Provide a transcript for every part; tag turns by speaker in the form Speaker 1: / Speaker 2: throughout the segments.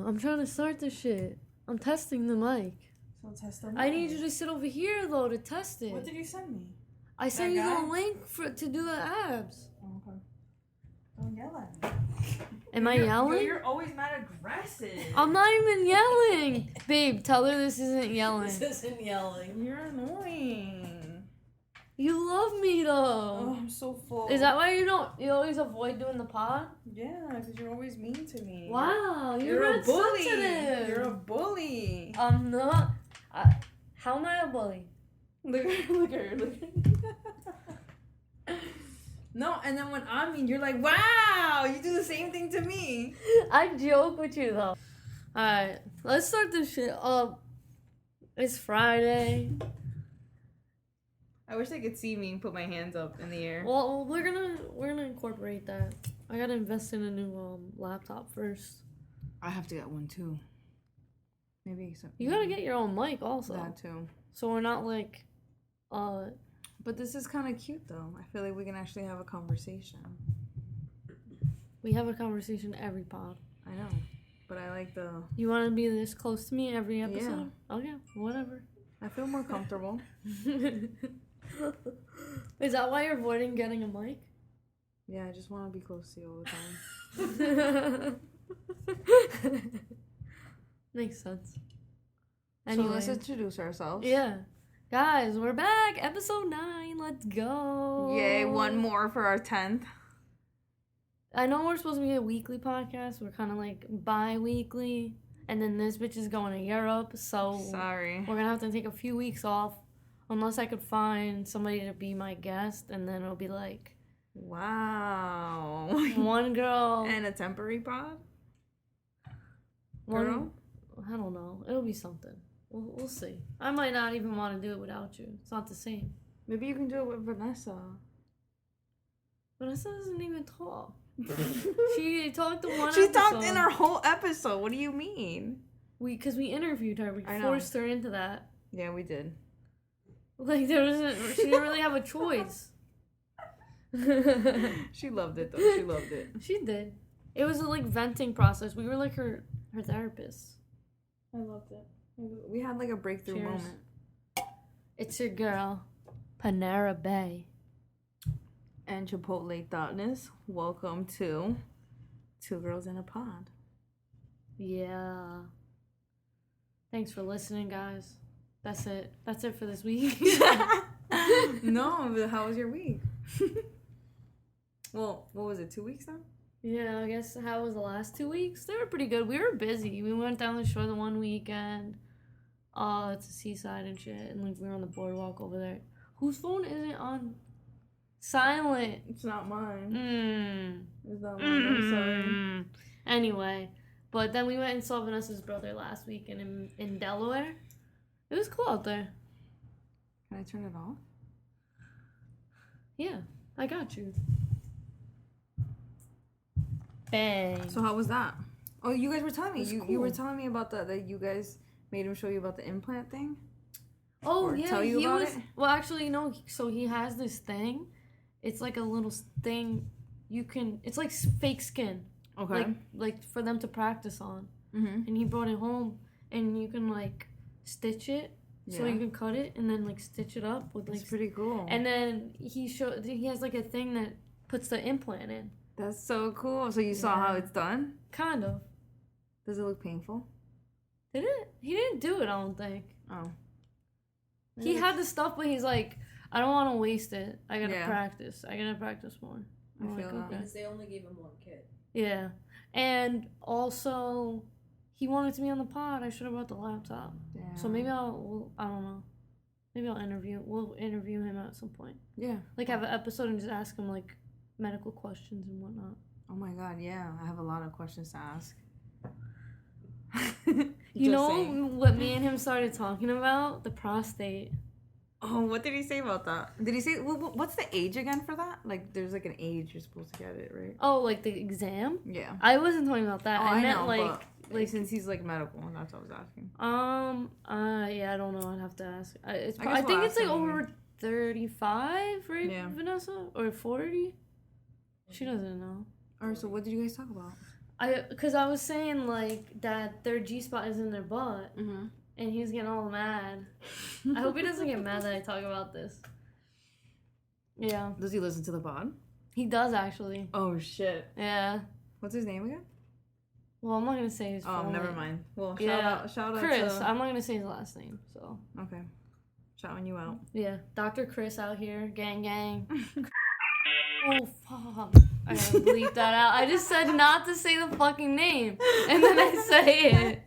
Speaker 1: I'm trying to start this shit. I'm testing the mic.
Speaker 2: So test the mic.
Speaker 1: I need you to sit over here, though, to test it.
Speaker 2: What did you send me?
Speaker 1: I sent you the link to do the abs.
Speaker 2: Oh, okay. Don't yell at me.
Speaker 1: Am I yelling?
Speaker 2: You're always mad aggressive.
Speaker 1: I'm not even yelling. Babe, tell her this isn't yelling.
Speaker 3: This isn't yelling.
Speaker 2: You're annoying.
Speaker 1: You love me, though.
Speaker 2: Oh, I'm so full.
Speaker 1: Is that why you always avoid doing the pod?
Speaker 2: Yeah, because you're always mean to me.
Speaker 1: Wow,
Speaker 2: You're a bully.
Speaker 1: sensitive.
Speaker 2: You're a bully.
Speaker 1: I'm not. How am I a bully?
Speaker 2: Look at her. No, and then when I'm mean, you're like, wow, you do the same thing to me.
Speaker 1: I joke with you, though. Alright, let's start this shit up. It's Friday.
Speaker 2: I wish they could see me and put my hands up in the air.
Speaker 1: Well, we're gonna incorporate that. I gotta invest in a new laptop first.
Speaker 2: I have to get one too. Maybe so.
Speaker 1: You gotta get your own mic also.
Speaker 2: That too.
Speaker 1: So we're not like,
Speaker 2: But this is kind of cute though. I feel like we can actually have a conversation.
Speaker 1: we have a conversation every pod.
Speaker 2: I know, but I like the.
Speaker 1: You want to be this close to me every episode? Yeah. Okay, whatever.
Speaker 2: I feel more comfortable.
Speaker 1: Is that why you're avoiding getting a mic?
Speaker 2: Yeah, I just want to be close to you all the time.
Speaker 1: Makes sense.
Speaker 2: Anyway. So let's introduce ourselves.
Speaker 1: Yeah. Guys, we're back. Episode 9. Let's go.
Speaker 2: Yay, one more for our 10th.
Speaker 1: I know we're supposed to be a weekly podcast. We're kind of like bi-weekly. And then this bitch is going to Europe. So
Speaker 2: sorry.
Speaker 1: We're going to have to take a few weeks off. Unless I could find somebody to be my guest. And then it'll be like...
Speaker 2: Wow.
Speaker 1: One girl.
Speaker 2: And a temporary pod?
Speaker 1: Girl? I don't know. It'll be something. We'll see. I might not even want to do it without you. It's not the same.
Speaker 2: Maybe you can do it with Vanessa.
Speaker 1: Vanessa doesn't even talk. She talked to one
Speaker 2: She
Speaker 1: episode.
Speaker 2: talked in her whole episode. What do you mean?
Speaker 1: Because we interviewed her. We forced her into that.
Speaker 2: Yeah, we did.
Speaker 1: Like, she didn't really have a choice.
Speaker 2: She loved it, though. She loved it.
Speaker 1: She did. It was a, like, venting process. We were, like, her therapist.
Speaker 2: I loved it. We had, like, a breakthrough moment.
Speaker 1: It's your girl, Panera Bay.
Speaker 2: And Chipotle Thoughtness. Welcome to Two Girls in a Pod.
Speaker 1: Yeah. Thanks for listening, guys. That's it. That's it for this week.
Speaker 2: No, but how was your week? Well, what was it, 2 weeks now?
Speaker 1: Yeah, I guess how was the last 2 weeks? They were pretty good. We were busy. We went down the shore the one weekend. It's a seaside and shit. And like we were on the boardwalk over there. Whose phone isn't on silent?
Speaker 2: It's not mine. It's not mine. I'm sorry.
Speaker 1: Anyway, but then we went and saw Vanessa's brother last weekend in Delaware. It was cool out there.
Speaker 2: Can I turn it off?
Speaker 1: Yeah, I got you. Bang.
Speaker 2: So how was that? Oh, you guys were telling me. You were
Speaker 1: cool.
Speaker 2: telling me about that you guys made him show you about the implant thing.
Speaker 1: Oh,
Speaker 2: or
Speaker 1: yeah.
Speaker 2: Tell you about it?
Speaker 1: Well, actually, no. So he has this thing. It's like a little thing you can... It's like fake skin.
Speaker 2: Okay.
Speaker 1: Like for them to practice on.
Speaker 2: Mm-hmm.
Speaker 1: And he brought it home. And you can, like, stitch it. So you can cut it and then, like, stitch it up with, like...
Speaker 2: That's pretty cool.
Speaker 1: And then he has, like, a thing that puts the implant in.
Speaker 2: That's so cool. So you saw how it's done?
Speaker 1: Kind of.
Speaker 2: Does it look painful?
Speaker 1: Did it? He didn't do it, I don't think.
Speaker 2: Oh.
Speaker 1: He had the stuff, but he's like, I don't want to waste it. I gotta
Speaker 2: Yeah.
Speaker 1: practice. I gotta practice more.
Speaker 2: I feel that.
Speaker 3: Because they only gave him one kit.
Speaker 1: Yeah. And also, he wanted to be on the pod. I should have brought the laptop.
Speaker 2: Damn.
Speaker 1: So maybe I don't know. Maybe we'll interview him at some point.
Speaker 2: Yeah.
Speaker 1: Like, have an episode and just ask him, like, medical questions and whatnot.
Speaker 2: Oh my god, yeah. I have a lot of questions to ask.
Speaker 1: You know what me and him started talking about? The prostate.
Speaker 2: Oh, what did he say about that? Did he say, what's the age again for that? Like, there's like an age you're supposed to get it, right?
Speaker 1: Oh, like the exam?
Speaker 2: Yeah.
Speaker 1: I wasn't talking about that.
Speaker 2: Oh,
Speaker 1: I meant
Speaker 2: know,
Speaker 1: like
Speaker 2: since he's like medical, that's what I was asking.
Speaker 1: Yeah, I don't know. I'd have to ask. I
Speaker 2: we'll
Speaker 1: think it's
Speaker 2: ask
Speaker 1: like
Speaker 2: him.
Speaker 1: over 35, right,
Speaker 2: Yeah.
Speaker 1: Vanessa? Or 40? She doesn't know.
Speaker 2: Alright, so what did you guys talk about?
Speaker 1: Because I was saying, like, that their G-spot is in their butt,
Speaker 2: Mm-hmm.
Speaker 1: and he's getting all mad. I hope he doesn't get mad that I talk about this. Yeah.
Speaker 2: Does he listen to the pod?
Speaker 1: He does, actually.
Speaker 2: Oh, shit.
Speaker 1: Yeah.
Speaker 2: What's his name again?
Speaker 1: Well, I'm not going to say his
Speaker 2: Oh,
Speaker 1: full
Speaker 2: never
Speaker 1: name.
Speaker 2: mind. Well,
Speaker 1: Yeah.
Speaker 2: shout out
Speaker 1: Chris.
Speaker 2: to...
Speaker 1: I'm not going to say his last name, so.
Speaker 2: Okay. Shouting you out.
Speaker 1: Yeah. Dr. Chris out here. Gang, gang. Oh, fuck. I gotta bleep that out. I just said not to say the fucking name. And then I say it.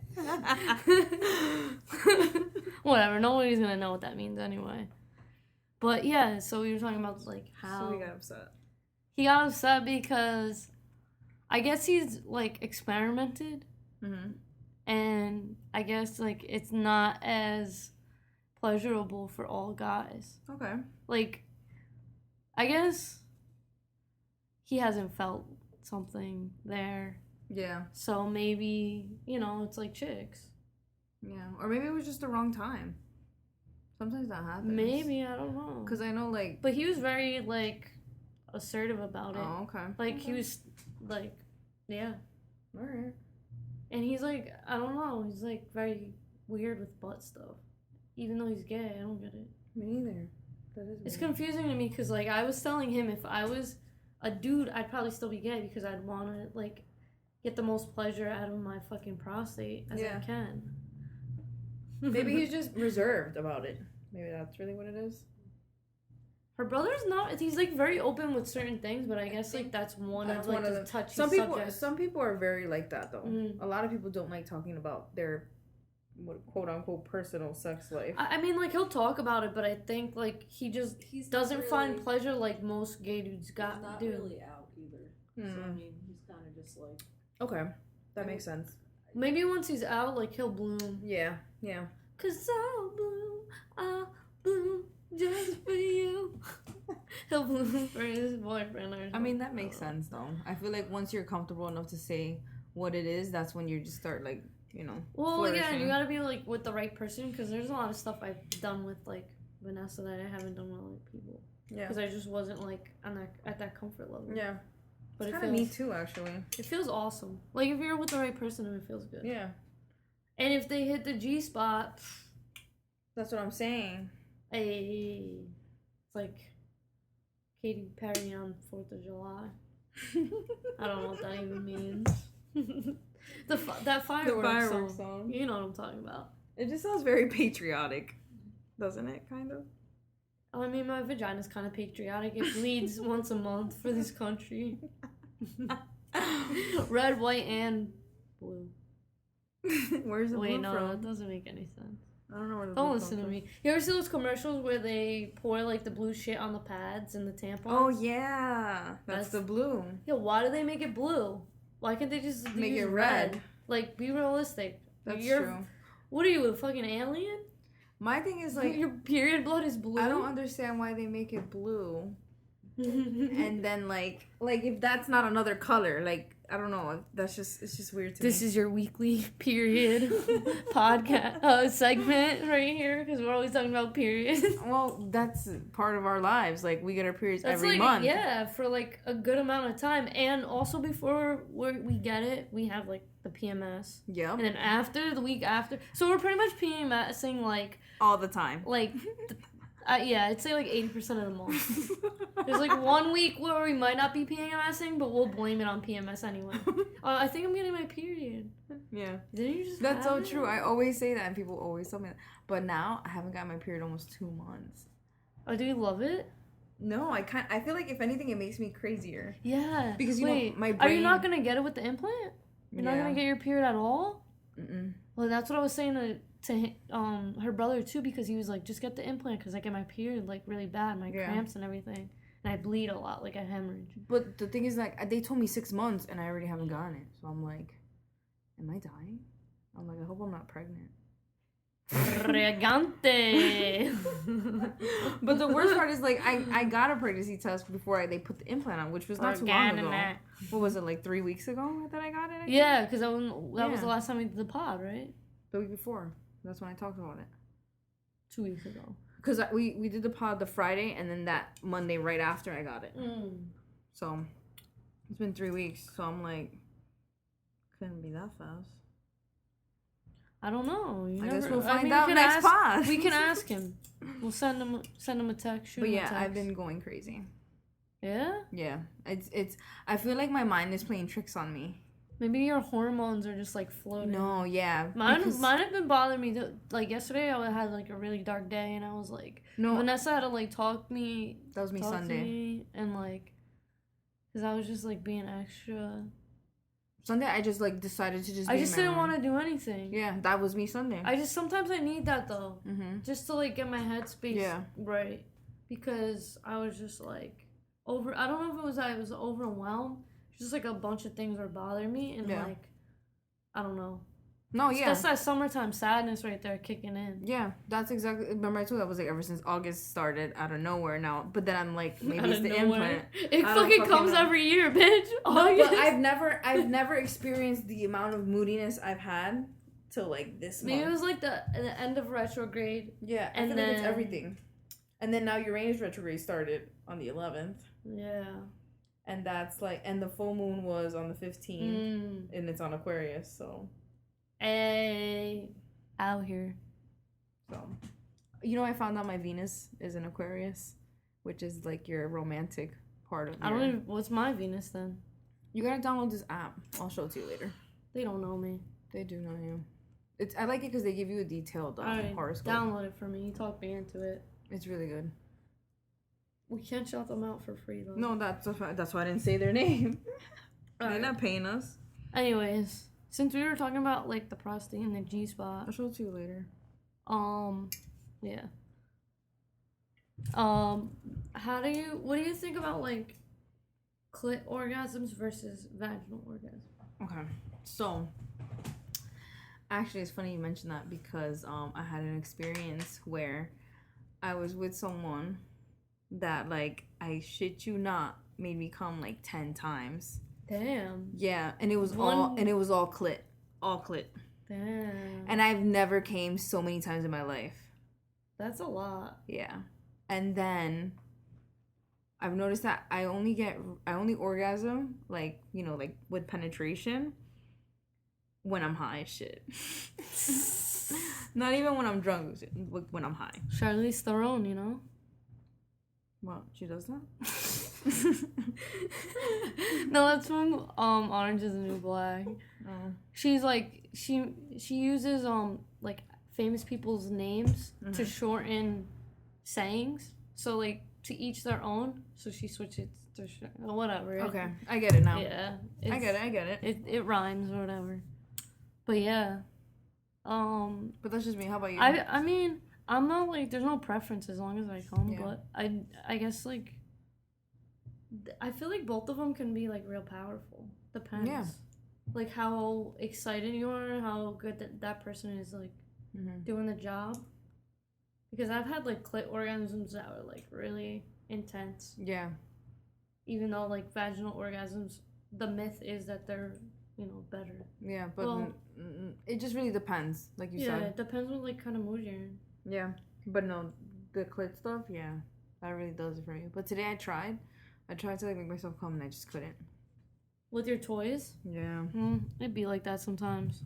Speaker 1: Whatever. Nobody's gonna know what that means anyway. But yeah, so we were talking about, like, how...
Speaker 2: So he got upset.
Speaker 1: He got upset because I guess he's, like, experimented.
Speaker 2: Mm-hmm.
Speaker 1: And I guess, like, it's not as pleasurable for all guys.
Speaker 2: Okay.
Speaker 1: Like, I guess he hasn't felt something there.
Speaker 2: Yeah.
Speaker 1: So maybe, you know, it's like chicks.
Speaker 2: Yeah. Or maybe it was just the wrong time. Sometimes that happens.
Speaker 1: Maybe, I don't know.
Speaker 2: Because I know, like...
Speaker 1: But he was very, like, assertive about it.
Speaker 2: Oh, okay.
Speaker 1: Like, he was, like, yeah.
Speaker 2: Alright.
Speaker 1: And he's, like, I don't know. He's, like, very weird with butt stuff. Even though he's gay, I don't get it.
Speaker 2: Me neither. That is
Speaker 1: It's
Speaker 2: weird.
Speaker 1: confusing to me because, like, I was telling him if I was a dude, I'd probably still be gay because I'd want to, like, get the most pleasure out of my fucking prostate as I can.
Speaker 2: Maybe he's just reserved about it. Maybe that's really what it is.
Speaker 1: Her brother's not. He's, like, very open with certain things, but I guess, like, that's one of the touchy subjects.
Speaker 2: Some people are very like that though.
Speaker 1: Mm.
Speaker 2: A lot of people don't like talking about their quote unquote personal sex life.
Speaker 1: I mean, like, he'll talk about it, but I think, like, he's doesn't find pleasure like most gay dudes
Speaker 3: He's not
Speaker 1: do.
Speaker 3: really out either. So, I mean, he's kind of just like...
Speaker 2: Okay. That makes sense.
Speaker 1: Maybe once he's out, like, he'll bloom.
Speaker 2: Yeah. Yeah.
Speaker 1: 'Cause I'll bloom just for you. He'll bloom for his boyfriend or something.
Speaker 2: I mean, that makes sense though. I feel like once you're comfortable enough to say what it is, that's when you just start, like, you know,
Speaker 1: well, yeah,
Speaker 2: flourishing.
Speaker 1: you gotta be, like, with the right person, because there's a lot of stuff I've done with, like, Vanessa that I haven't done with other people.
Speaker 2: Yeah.
Speaker 1: Because I just wasn't, like, at that comfort level.
Speaker 2: Yeah.
Speaker 1: But it
Speaker 2: Kind of
Speaker 1: feels...
Speaker 2: me too, actually.
Speaker 1: It feels awesome. Like, if you're with the right person, it feels good.
Speaker 2: Yeah.
Speaker 1: And if they hit the G-spot...
Speaker 2: That's what I'm saying.
Speaker 1: Hey... It's like Katy Perry on 4th of July. I don't know what that even means. That fireworks song. You know what I'm talking about.
Speaker 2: It just sounds very patriotic, doesn't it? Kind of.
Speaker 1: Oh, I mean, my vagina's kind of patriotic. It bleeds once a month for this country. Red, white, and blue.
Speaker 2: Where's the
Speaker 1: Wait,
Speaker 2: blue
Speaker 1: no,
Speaker 2: from?
Speaker 1: that doesn't make any sense.
Speaker 2: I don't know where the
Speaker 1: Don't
Speaker 2: blue
Speaker 1: listen to
Speaker 2: comes
Speaker 1: me. You ever see those commercials where they pour, like, the blue shit on the pads and the tampons?
Speaker 2: Oh yeah, that's the blue.
Speaker 1: Yeah, why do they make it blue? Why can't they just
Speaker 2: Make
Speaker 1: use
Speaker 2: it red?
Speaker 1: Like, be realistic.
Speaker 2: That's
Speaker 1: You're,
Speaker 2: true.
Speaker 1: What are you, a fucking alien?
Speaker 2: My thing is, like,
Speaker 1: Your period blood is blue?
Speaker 2: I don't understand why they make it blue. And then, like if that's not another color, like, I don't know. It's just weird to me.
Speaker 1: This is your weekly period podcast segment right here, because we're always talking about periods.
Speaker 2: Well, that's part of our lives. Like, we get our periods
Speaker 1: That's
Speaker 2: every
Speaker 1: like,
Speaker 2: month.
Speaker 1: yeah, for, like, a good amount of time. And also before we get it, we have, like, the PMS.
Speaker 2: Yep.
Speaker 1: And then after, the week after. So we're pretty much PMSing, like...
Speaker 2: All the time.
Speaker 1: Like, yeah, I'd say, like, 80% of the month. There's, like, 1 week where we might not be PMSing, but we'll blame it on PMS anyway. I think I'm getting my period.
Speaker 2: Yeah.
Speaker 1: Didn't you just
Speaker 2: That's
Speaker 1: have
Speaker 2: so
Speaker 1: it?
Speaker 2: true. I always say that, and people always tell me that. But now, I haven't gotten my period almost 2 months.
Speaker 1: Oh, do you love it?
Speaker 2: No, I feel like, if anything, it makes me crazier.
Speaker 1: Yeah.
Speaker 2: Because, you
Speaker 1: Wait,
Speaker 2: know, my
Speaker 1: are
Speaker 2: brain...
Speaker 1: you not going to get it with the implant? You're not going to get your period at all?
Speaker 2: Mm-mm.
Speaker 1: Well, that's what I was saying to her brother, too, because he was like, just get the implant, because I get my period, like, really bad, my cramps and everything. And I bleed a lot, like I hemorrhage.
Speaker 2: But the thing is, like, they told me 6 months, and I already haven't gotten it. So I'm like, am I dying? I'm like, I hope I'm not pregnant.
Speaker 1: Regante.
Speaker 2: But the worst part is, like, I got a pregnancy test before they put the implant on, which was not too long ago. What was it, like 3 weeks ago that I got it?
Speaker 1: Yeah, because that was the last time we did the pod, right?
Speaker 2: The week before. That's when I talked about it.
Speaker 1: 2 weeks ago.
Speaker 2: Because we did the pod the Friday, and then that Monday right after I got it. So it's been 3 weeks. So I'm like, Couldn't be that fast.
Speaker 1: I don't know.
Speaker 2: I guess we'll find out next pod.
Speaker 1: We can ask him. We'll send him a text.
Speaker 2: But yeah, I've been going crazy.
Speaker 1: Yeah?
Speaker 2: Yeah. It's I feel like my mind is playing tricks on me.
Speaker 1: Maybe your hormones are just like floating.
Speaker 2: No, yeah.
Speaker 1: Mine have been bothering me. Like yesterday, I had like a really dark day, and I was like,
Speaker 2: no.
Speaker 1: Vanessa had to like talk me.
Speaker 2: That was me Sunday.
Speaker 1: And like, cause I was just like being extra.
Speaker 2: Sunday, I just like decided to just.
Speaker 1: I just didn't want to do anything.
Speaker 2: Yeah, that was me Sunday.
Speaker 1: Sometimes I need that though, just to like get my headspace right, because I was just like I don't know if it was I was overwhelmed. Just like a bunch of things were bothering me, and like I don't know.
Speaker 2: No, yeah.
Speaker 1: That's that summertime sadness right there kicking in.
Speaker 2: Yeah, that's exactly. Remember, I told you that was like ever since August started out of nowhere now. But then I'm like, maybe it's the implant.
Speaker 1: It fucking comes every year, bitch.
Speaker 2: No, but I've never experienced the amount of moodiness I've had till like this month.
Speaker 1: Maybe it was like the end of retrograde.
Speaker 2: Yeah, and then it's everything. And then now Uranus retrograde started on the 11th.
Speaker 1: Yeah.
Speaker 2: And that's like, and the full moon was on the 15th, and it's on Aquarius, so.
Speaker 1: Hey, out here.
Speaker 2: So, you know, I found out my Venus is in Aquarius, which is like your romantic part of.
Speaker 1: What's my Venus then?
Speaker 2: You gotta download this app. I'll show it to you later.
Speaker 1: They don't know me.
Speaker 2: They do know you. I like it because they give you a detailed horoscope.
Speaker 1: Download it for me. You talk me into it.
Speaker 2: It's really good.
Speaker 1: We can't shout them out for free though.
Speaker 2: No, that's why I didn't say their name. They're not paying us.
Speaker 1: Anyways, since we were talking about like the prostate and the G spot,
Speaker 2: I'll show it to you later.
Speaker 1: Yeah. What do you think about like clit orgasms versus vaginal orgasms?
Speaker 2: Okay, so actually, it's funny you mentioned that because I had an experience where I was with someone that, like, I shit you not, made me come like 10 times.
Speaker 1: Damn.
Speaker 2: Yeah, and it was all clit. All clit.
Speaker 1: Damn.
Speaker 2: And I've never came so many times in my life.
Speaker 1: That's a lot.
Speaker 2: Yeah. And then I've noticed that I only orgasm, like, you know, like with penetration when I'm high as shit. Not even when I'm drunk, when I'm high.
Speaker 1: Charlize Theron, you know?
Speaker 2: What? She does that?
Speaker 1: No, that's from Orange is the New Black.
Speaker 2: Oh.
Speaker 1: She's like she uses like famous people's names to shorten sayings. So like to each their own. So she switches to whatever.
Speaker 2: Okay, I get it now.
Speaker 1: Yeah,
Speaker 2: I get it.
Speaker 1: It rhymes or whatever. But yeah,
Speaker 2: But that's just me. How about you?
Speaker 1: I mean, I'm not like there's no preference as long as I come. Yeah. But I guess like I feel like both of them can be like real powerful. Depends. Yeah. Like how excited you are, how good that person is like doing the job. Because I've had like clit orgasms that were like really intense.
Speaker 2: Yeah.
Speaker 1: Even though like vaginal orgasms, the myth is that they're, you know, better.
Speaker 2: Yeah, but it just really depends, like you said.
Speaker 1: Yeah, it depends what like kind of mood you're in.
Speaker 2: Yeah, but no, the clit stuff, yeah, that really does it for you. But today I tried to like make myself come and I just couldn't.
Speaker 1: With your toys?
Speaker 2: Yeah.
Speaker 1: It'd be like that sometimes.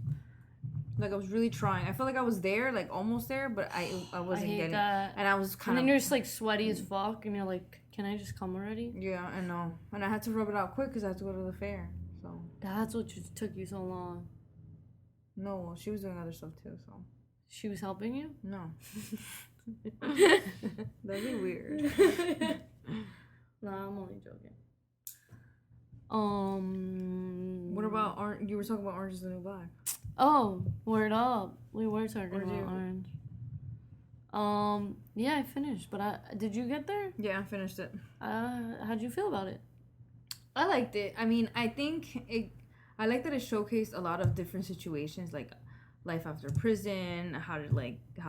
Speaker 2: Like I was really trying. I felt like I was there, like almost there, but I wasn't getting
Speaker 1: that.
Speaker 2: And I was kind of.
Speaker 1: And then you're just like sweaty as fuck, and you're like, "Can I just come already?"
Speaker 2: Yeah, I know. And I had to rub it out quick because I had to go to the fair. So.
Speaker 1: That's what took you so long.
Speaker 2: No, she was doing other stuff too. So.
Speaker 1: She was helping you?
Speaker 2: No. That'd be weird.
Speaker 1: Nah, I'm only joking.
Speaker 2: What about you were talking about Orange is the New Black?
Speaker 1: Oh, word up. We were talking about Orange. Yeah, I finished, but did you get there?
Speaker 2: Yeah, I finished it.
Speaker 1: How'd you feel about it?
Speaker 2: I liked it. I mean, I like that it showcased a lot of different situations, like life after prison, how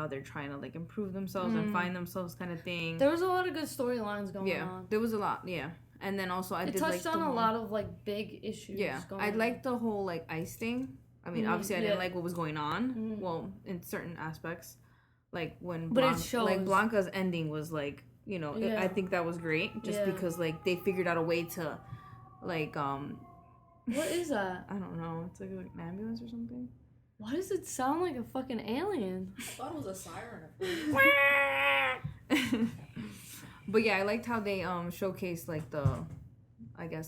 Speaker 2: they're trying to like improve themselves and find themselves, kind of thing.
Speaker 1: There was a lot of good storylines going on.
Speaker 2: Yeah, there was a lot. Yeah, and then also
Speaker 1: it touched on a lot of like big issues.
Speaker 2: Yeah, I liked the whole like ICE thing. I mean, obviously, I didn't like what was going on. Well, in certain aspects, like when Blanca's ending was like, you know, I think that was great, just because like they figured out a way to, like,
Speaker 1: What is that?
Speaker 2: I don't know. It's like an ambulance or something.
Speaker 1: Why does it sound like a fucking alien?
Speaker 3: I thought it was a siren at first.
Speaker 2: But yeah, I liked how they showcased like the legal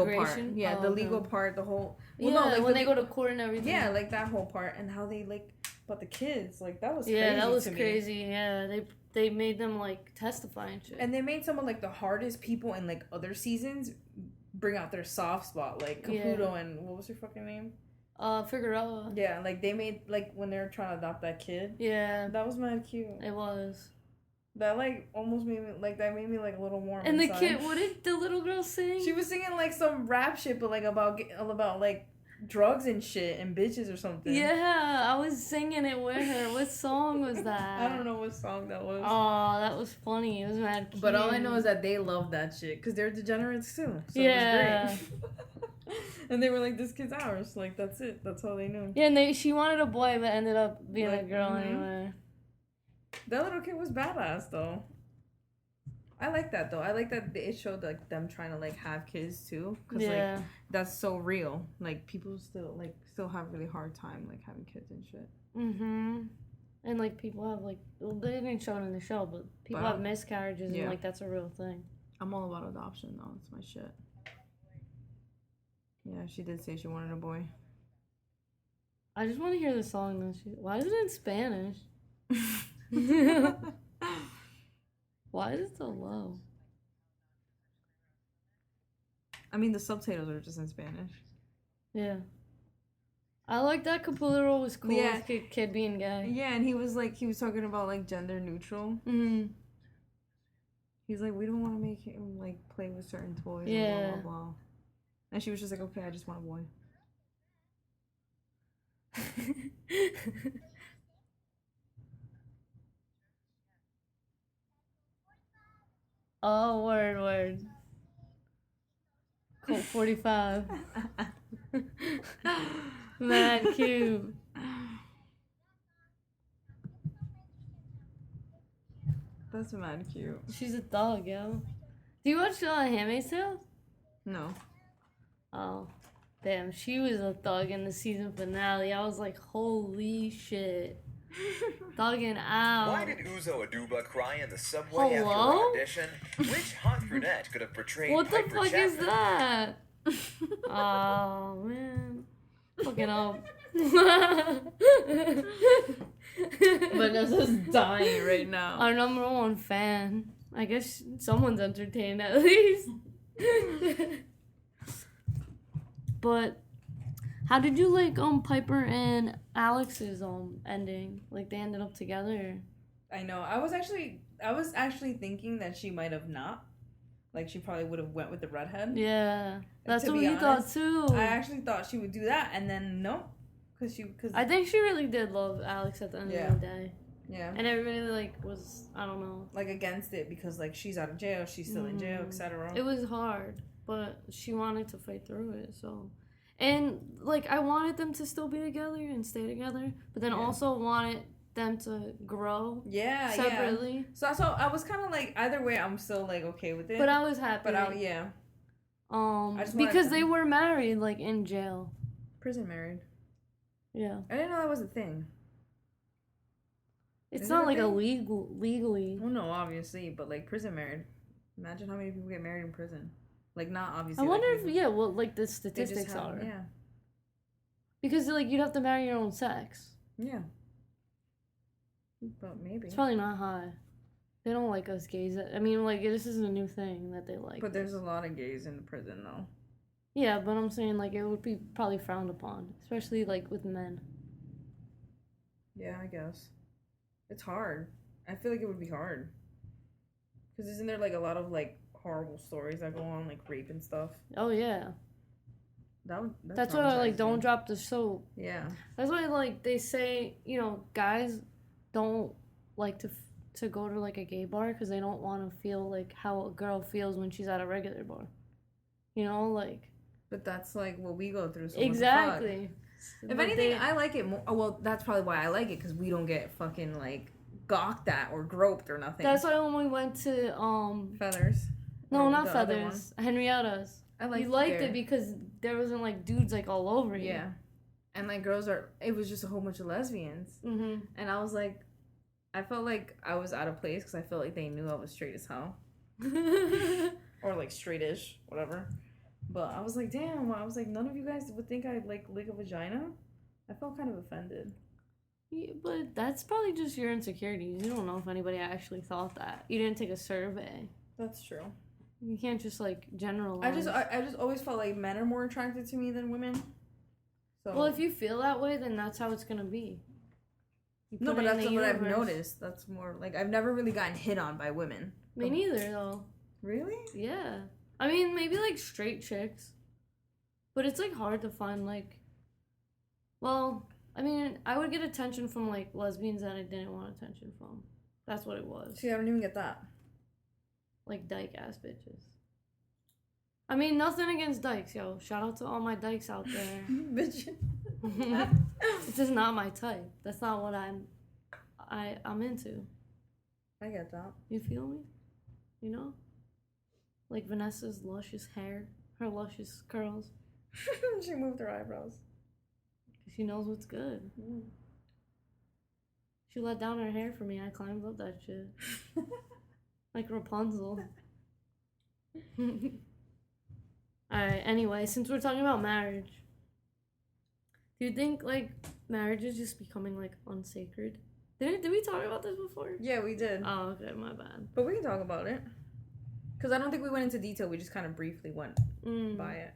Speaker 2: part.
Speaker 1: Immigration?
Speaker 2: Yeah,
Speaker 1: Oh,
Speaker 2: the
Speaker 1: okay.
Speaker 2: legal part, the whole
Speaker 1: When they go to court and everything.
Speaker 2: Yeah, like that whole part and how they like about the kids. Like that was
Speaker 1: Yeah,
Speaker 2: crazy.
Speaker 1: that was
Speaker 2: to me.
Speaker 1: crazy. Yeah, they made them like testify and shit.
Speaker 2: And they made some of like the hardest people in like other seasons bring out their soft spot, like Caputo and what was her fucking name?
Speaker 1: Figueroa.
Speaker 2: Yeah, like they made like when they were trying to adopt that kid.
Speaker 1: Yeah,
Speaker 2: That was mad cute.
Speaker 1: it was.
Speaker 2: That like almost made me like a little warm.
Speaker 1: And
Speaker 2: inside.
Speaker 1: the kid, what did the little girl sing?
Speaker 2: She was singing like some rap shit, but like about like drugs and shit and bitches or something.
Speaker 1: Yeah, I was singing it with her. What song was that?
Speaker 2: I don't know what song that was.
Speaker 1: Oh, that was funny. It was mad cute.
Speaker 2: But all I know is that they love that shit because they're degenerates too. So
Speaker 1: Yeah.
Speaker 2: it was great. And they were like, "This kid's ours." Like that's it. That's all they knew.
Speaker 1: Yeah, and she wanted a boy, but ended up being
Speaker 2: Like,
Speaker 1: a girl
Speaker 2: mhm.
Speaker 1: anyway.
Speaker 2: That little kid was badass though. I like that though. I like that it showed like them trying to like have kids too, because
Speaker 1: Yeah.
Speaker 2: like that's so real. Like people still have really hard time like having kids and shit.
Speaker 1: Mhm. And like people have like, well, they didn't show it in the show, but people
Speaker 2: But,
Speaker 1: have miscarriages
Speaker 2: yeah.
Speaker 1: and like that's a real thing.
Speaker 2: I'm all about adoption though. It's my shit. Yeah, she did say she wanted a boy.
Speaker 1: I just want to hear the song though. Why is it in Spanish? Why is it so low?
Speaker 2: I mean, the subtitles are just in Spanish.
Speaker 1: Yeah. I like that Capulero was cool
Speaker 2: Yeah.
Speaker 1: with kid being gay.
Speaker 2: Yeah, and he was talking about like gender neutral.
Speaker 1: Mm.
Speaker 2: He's like, we don't want to make him like play with certain toys.
Speaker 1: Yeah.
Speaker 2: And blah blah blah. And she was just like, okay, I just want a boy.
Speaker 1: Oh, word. Colt 45. Mad cute.
Speaker 2: That's mad cute.
Speaker 1: She's a dog, yo. Do you watch Handmaid's Tale?
Speaker 2: No.
Speaker 1: Oh, damn. She was a thug in the season finale. I was like, holy shit. Thugging out.
Speaker 4: Why did Uzo Aduba cry in the subway after
Speaker 1: Hello?
Speaker 4: her audition? Which hot brunette could have portrayed
Speaker 1: What the
Speaker 4: Piper
Speaker 1: fuck is
Speaker 4: Chapman?
Speaker 1: that? Oh, man. Fucking up.
Speaker 2: Vanessa's dying right now.
Speaker 1: Our number one fan. I guess someone's entertained at least. But how did you like Piper and Alex's ending? Like they ended up together.
Speaker 2: I know. I was actually thinking that she might have not. Like she probably would have went with the redhead.
Speaker 1: Yeah, that's
Speaker 2: to
Speaker 1: what
Speaker 2: be
Speaker 1: we
Speaker 2: honest,
Speaker 1: thought too.
Speaker 2: I actually thought she would do that, and then no, because
Speaker 1: I think she really did love Alex at the end
Speaker 2: Yeah.
Speaker 1: of the day.
Speaker 2: yeah,
Speaker 1: And everybody like was, I don't know.
Speaker 2: like against it because like she's out of jail, she's still in jail, etc.
Speaker 1: It was hard, but she wanted to fight through it. So, and like I wanted them to still be together and stay together, but then
Speaker 2: Yeah.
Speaker 1: also wanted them to grow
Speaker 2: Yeah,
Speaker 1: separately.
Speaker 2: yeah. So I was kind of like either way, I'm still like okay with it.
Speaker 1: But I was happy.
Speaker 2: But yeah, I just wanted
Speaker 1: because
Speaker 2: to-
Speaker 1: they were married like in jail.
Speaker 2: prison married.
Speaker 1: Yeah,
Speaker 2: I didn't know that was a thing.
Speaker 1: it's
Speaker 2: Is it
Speaker 1: not
Speaker 2: a
Speaker 1: like
Speaker 2: thing?
Speaker 1: legally.
Speaker 2: Well, no, obviously, but like prison married. Imagine how many people get married in prison. Like not
Speaker 1: I
Speaker 2: obviously.
Speaker 1: wonder
Speaker 2: like,
Speaker 1: if what like the
Speaker 2: they just
Speaker 1: statistics
Speaker 2: have-
Speaker 1: are.
Speaker 2: Yeah.
Speaker 1: Because like you'd have to marry your own sex.
Speaker 2: Yeah. But maybe.
Speaker 1: It's probably not high. They don't like us gays. I mean, like this is a new thing that they like.
Speaker 2: But there's a lot of gays in the prison though.
Speaker 1: Yeah, but I'm saying like it would be probably frowned upon, especially like with men.
Speaker 2: Yeah, I guess. It's hard. I feel like it would be hard. Because isn't there like a lot of like horrible stories that go on, like rape and stuff?
Speaker 1: Oh yeah, that's why like
Speaker 2: traumatizes
Speaker 1: don't
Speaker 2: me.
Speaker 1: drop the soap.
Speaker 2: Yeah.
Speaker 1: That's why like they say guys don't like to go to like a gay bar because they don't want to feel like how a girl feels when she's at a regular bar. Like
Speaker 2: But that's like what we go through. So what the fuck?
Speaker 1: exactly.
Speaker 2: If
Speaker 1: But
Speaker 2: anything,
Speaker 1: they-
Speaker 2: I like it more. Well, that's probably why I like it because we don't get fucking like gawked at or groped or nothing.
Speaker 1: that's why when we went to
Speaker 2: feathers.
Speaker 1: no,
Speaker 2: Or
Speaker 1: not
Speaker 2: the other
Speaker 1: feathers, Henrietta's.
Speaker 2: I liked
Speaker 1: You liked
Speaker 2: there.
Speaker 1: it because there wasn't like dudes like all over you.
Speaker 2: Yeah. And like it was just a whole bunch of lesbians.
Speaker 1: Mm-hmm.
Speaker 2: And I was like, I felt like I was out of place because I felt like they knew I was straight as hell. Or like straight-ish, whatever. But I was like, damn, I was like, none of you guys would think I'd like lick a vagina? I felt kind of offended.
Speaker 1: Yeah, but that's probably just your insecurities. You don't know if anybody actually thought that. You didn't take a survey.
Speaker 2: That's true.
Speaker 1: You can't just like generalize.
Speaker 2: I just always felt like men are more attracted to me than women. So
Speaker 1: Well, if you feel that way, then that's how it's gonna be. You
Speaker 2: no,
Speaker 1: put
Speaker 2: but
Speaker 1: it in
Speaker 2: that's
Speaker 1: the
Speaker 2: what I've
Speaker 1: universe.
Speaker 2: noticed. That's more like I've never really gotten hit on by women.
Speaker 1: Me neither, though.
Speaker 2: Really?
Speaker 1: Yeah. I mean, maybe like straight chicks. But it's like hard to find like. Well, I mean, I would get attention from like lesbians that I didn't want attention from. That's what it was.
Speaker 2: See, I don't even get that.
Speaker 1: Like dyke ass bitches. I mean, nothing against dykes, yo. Shout out to all my dykes out there.
Speaker 2: Bitch.
Speaker 1: It's just not my type. That's not what I'm into.
Speaker 2: I get that.
Speaker 1: You feel me? You know? Like Vanessa's luscious hair, her luscious curls.
Speaker 2: She moved her eyebrows.
Speaker 1: She knows what's good. She let down her hair for me. I climbed up that shit. Like Rapunzel. Alright, anyway, since we're talking about marriage, do you think, like, marriage is just becoming, like, unsacred? Did we talk about this before?
Speaker 2: Yeah, we did.
Speaker 1: Oh, okay, my bad.
Speaker 2: But we can talk about it. Because I don't think we went into detail. We just kind of briefly went by it.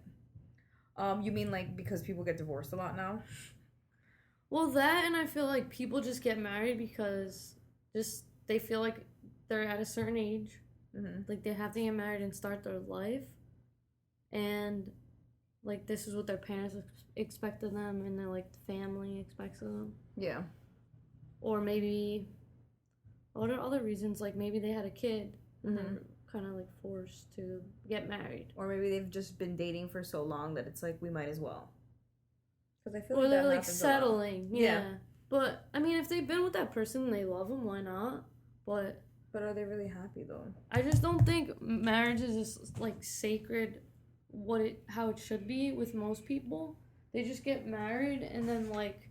Speaker 2: You mean, like, because people get divorced a lot now?
Speaker 1: Well, that, and I feel like people just get married because just they feel like they're at a certain age.
Speaker 2: Mm-hmm.
Speaker 1: Like, they have to get married and start their life. And, like, this is what their parents expect of them, and their, like, family expects of them.
Speaker 2: Yeah.
Speaker 1: Or maybe, what are other reasons? Like, maybe they had a kid, and they're kind of, like, forced to get married.
Speaker 2: Or maybe they've just been dating for so long that it's like, we might as well. Because I feel
Speaker 1: Or
Speaker 2: like
Speaker 1: they're,
Speaker 2: that
Speaker 1: like,
Speaker 2: happens a lot.
Speaker 1: settling. Yeah. But, I mean, if they've been with that person and they love them, why not? But
Speaker 2: are they really happy, though?
Speaker 1: I just don't think marriage is just, like, sacred how it should be with most people. They just get married and then, like,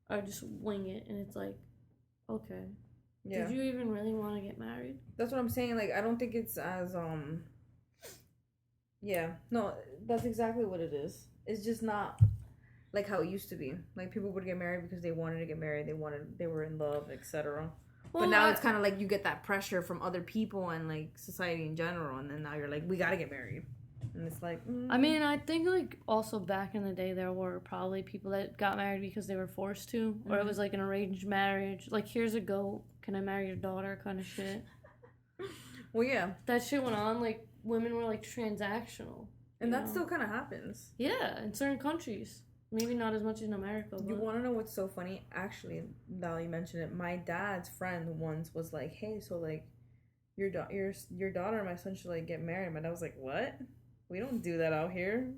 Speaker 1: or just wing it, and it's like, okay.
Speaker 2: Yeah.
Speaker 1: Did you even really want to get married?
Speaker 2: That's what I'm saying. Like, I don't think it's as, yeah. No, that's exactly what it is. It's just not like how it used to be. Like, people would get married because they wanted to get married. They were in love, etc.
Speaker 1: Well,
Speaker 2: but now it's kind of like you get that pressure from other people and, like, society in general. And then now you're like, we got to get married. And it's like...
Speaker 1: I mean, I think, like, also back in the day, there were probably people that got married because they were forced to. Or it was, like, an arranged marriage. Like, here's a goat. Can I marry your daughter kind of shit.
Speaker 2: Well, yeah.
Speaker 1: That shit went on. Like, women were, like, transactional.
Speaker 2: And that still kind of happens.
Speaker 1: Yeah, in certain countries. Maybe not as much in America, but...
Speaker 2: You want to know what's so funny? Actually, now you mention it, my dad's friend once was like, hey, so, like, your daughter and my son should, like, get married. My dad was like, what? We don't do that out here.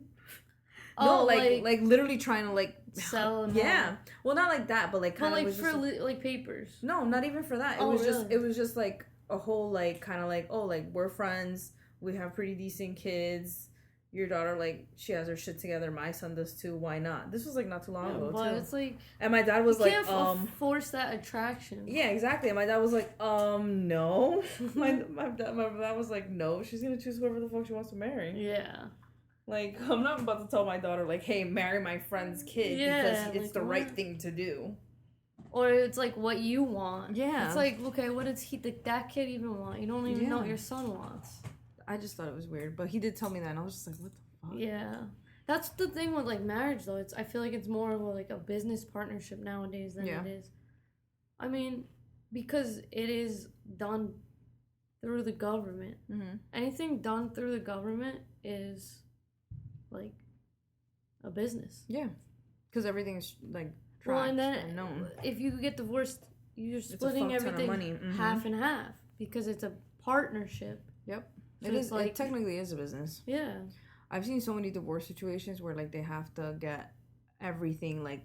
Speaker 1: Oh,
Speaker 2: no, like literally trying to, like,
Speaker 1: sell them.
Speaker 2: Yeah. Well, not like that, but, like, kind of
Speaker 1: like,
Speaker 2: was
Speaker 1: for,
Speaker 2: just,
Speaker 1: like, papers.
Speaker 2: no, not even for that. It was just, like, a whole, like, kind of, like, oh, like, we're friends. We have pretty decent kids. Your daughter, like, she has her shit together. My son does, too. Why not? This was, like, not too long ago,
Speaker 1: but
Speaker 2: too.
Speaker 1: it's, like...
Speaker 2: And my dad was
Speaker 1: you
Speaker 2: like,
Speaker 1: can't force that attraction.
Speaker 2: Yeah, exactly. And my dad was like, no. my dad was like, no, she's gonna choose whoever the fuck she wants to marry.
Speaker 1: Yeah.
Speaker 2: Like, I'm not about to tell my daughter, like, hey, marry my friend's kid because it's like, the right thing to do.
Speaker 1: Or it's like what you want.
Speaker 2: Yeah.
Speaker 1: It's like, okay, what does that kid even want? You don't even know what your son wants.
Speaker 2: I just thought it was weird, but he did tell me that, and I was just like, what the fuck?
Speaker 1: Yeah. That's the thing with, like, marriage, though. I feel like it's more of, like, a business partnership nowadays than it is. I mean, because it is done through the government.
Speaker 2: Mm-hmm.
Speaker 1: Anything done through the government is, like, a business.
Speaker 2: Yeah. Because everything's, like, tracked
Speaker 1: well, and then
Speaker 2: and known.
Speaker 1: if you get divorced, you're splitting everything half and half because it's a partnership.
Speaker 2: Yep.
Speaker 1: So
Speaker 2: it is.
Speaker 1: like,
Speaker 2: it technically is a business.
Speaker 1: Yeah.
Speaker 2: I've seen so many divorce situations where, like, they have to get everything, like,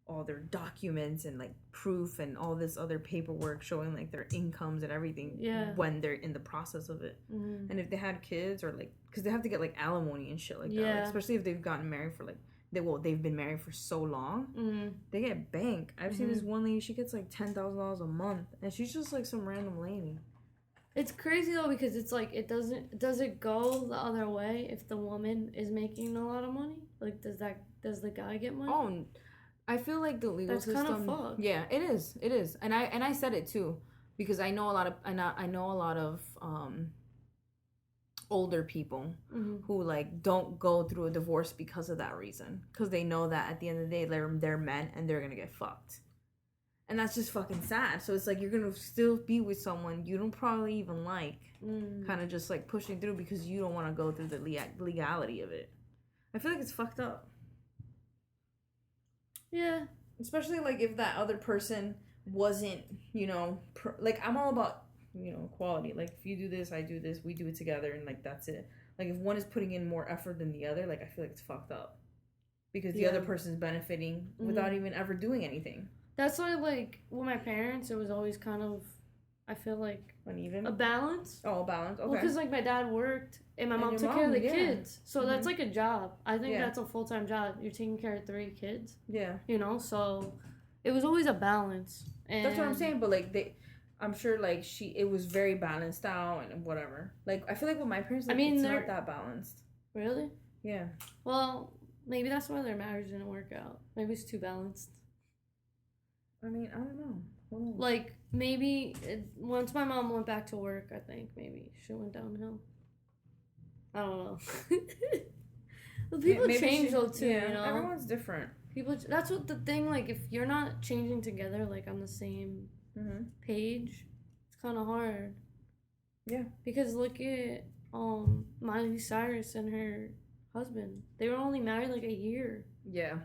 Speaker 2: all their documents and like proof and all this other paperwork showing like their incomes and everything when they're in the process of it. And if they had kids or like, because they have to get like alimony and shit like that, like, especially if they've gotten married for like they've been married for so long, they get bank. I've seen this one lady, she gets like $10,000 a month, and she's just like some random lady.
Speaker 1: It's crazy though, because it's like does it go the other way if the woman is making a lot of money? Like does the guy get money?
Speaker 2: Oh, I feel like the legal system.
Speaker 1: That's kind of fucked.
Speaker 2: Yeah, it is, and I said it too, because I know a lot of older people who like don't go through a divorce because of that reason, because they know that at the end of the day they're men and they're gonna get fucked, and that's just fucking sad. So it's like you're gonna still be with someone you don't probably even like, kind of just like pushing through because you don't want to go through the legality of it. I feel like it's fucked up.
Speaker 1: Yeah,
Speaker 2: especially like if that other person wasn't, like I'm all about equality. Like if you do this, I do this, we do it together, and like that's it. Like if one is putting in more effort than the other, like I feel like it's fucked up because the other person's benefiting without even ever doing anything.
Speaker 1: That's why, like, with my parents, it was always kind of, I feel like,
Speaker 2: uneven.
Speaker 1: A balance.
Speaker 2: Oh, a balance. Okay.
Speaker 1: Well, because like my dad worked and my mom took care of the kids, so that's like a job. I think that's a full-time job. You're taking care of 3 kids. Yeah. So it was always a balance. And
Speaker 2: that's what I'm saying. But like I'm sure like it was very balanced out and whatever. Like I feel like with my parents, like, it's not that balanced.
Speaker 1: Really?
Speaker 2: Yeah.
Speaker 1: Well, maybe that's why their marriage didn't work out. Maybe it's too balanced.
Speaker 2: I mean, I don't know.
Speaker 1: Like maybe once my mom went back to work, I think maybe she went downhill. I don't know. Well, people change though too.
Speaker 2: Yeah, everyone's different.
Speaker 1: That's what the thing. Like if you're not changing together, like on the same page, it's kind of hard. Yeah. Because look at Miley Cyrus and her husband. They were only married like a year. Yeah.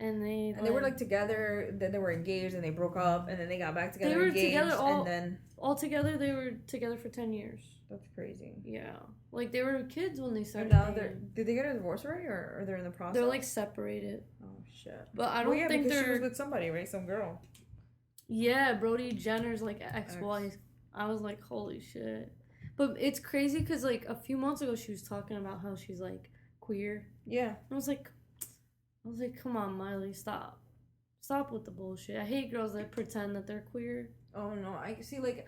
Speaker 1: And they
Speaker 2: were like together, then they were engaged, and they broke up, and then they got back together.
Speaker 1: They were
Speaker 2: engaged,
Speaker 1: together
Speaker 2: and then
Speaker 1: all together. They were together for 10 years.
Speaker 2: That's crazy.
Speaker 1: Yeah, like they were kids when they started.
Speaker 2: And now did they get a divorce already, or they're in the process?
Speaker 1: They're like separated.
Speaker 2: Oh shit!
Speaker 1: But I don't think they're.
Speaker 2: She was with somebody, right? Some girl.
Speaker 1: Yeah, Brody Jenner's like ex-wife. I was like, holy shit! But it's crazy because like a few months ago she was talking about how she's like queer. Yeah. I was like, come on, Miley, stop with the bullshit. I hate girls that pretend that they're queer.
Speaker 2: Oh no, I see. Like,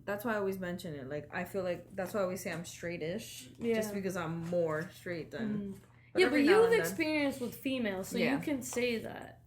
Speaker 2: that's why I always mention it. Like, I feel like that's why I always say I'm straight-ish. Yeah. Just because I'm more straight than.
Speaker 1: Yeah, but you've experienced with females, so you can say that.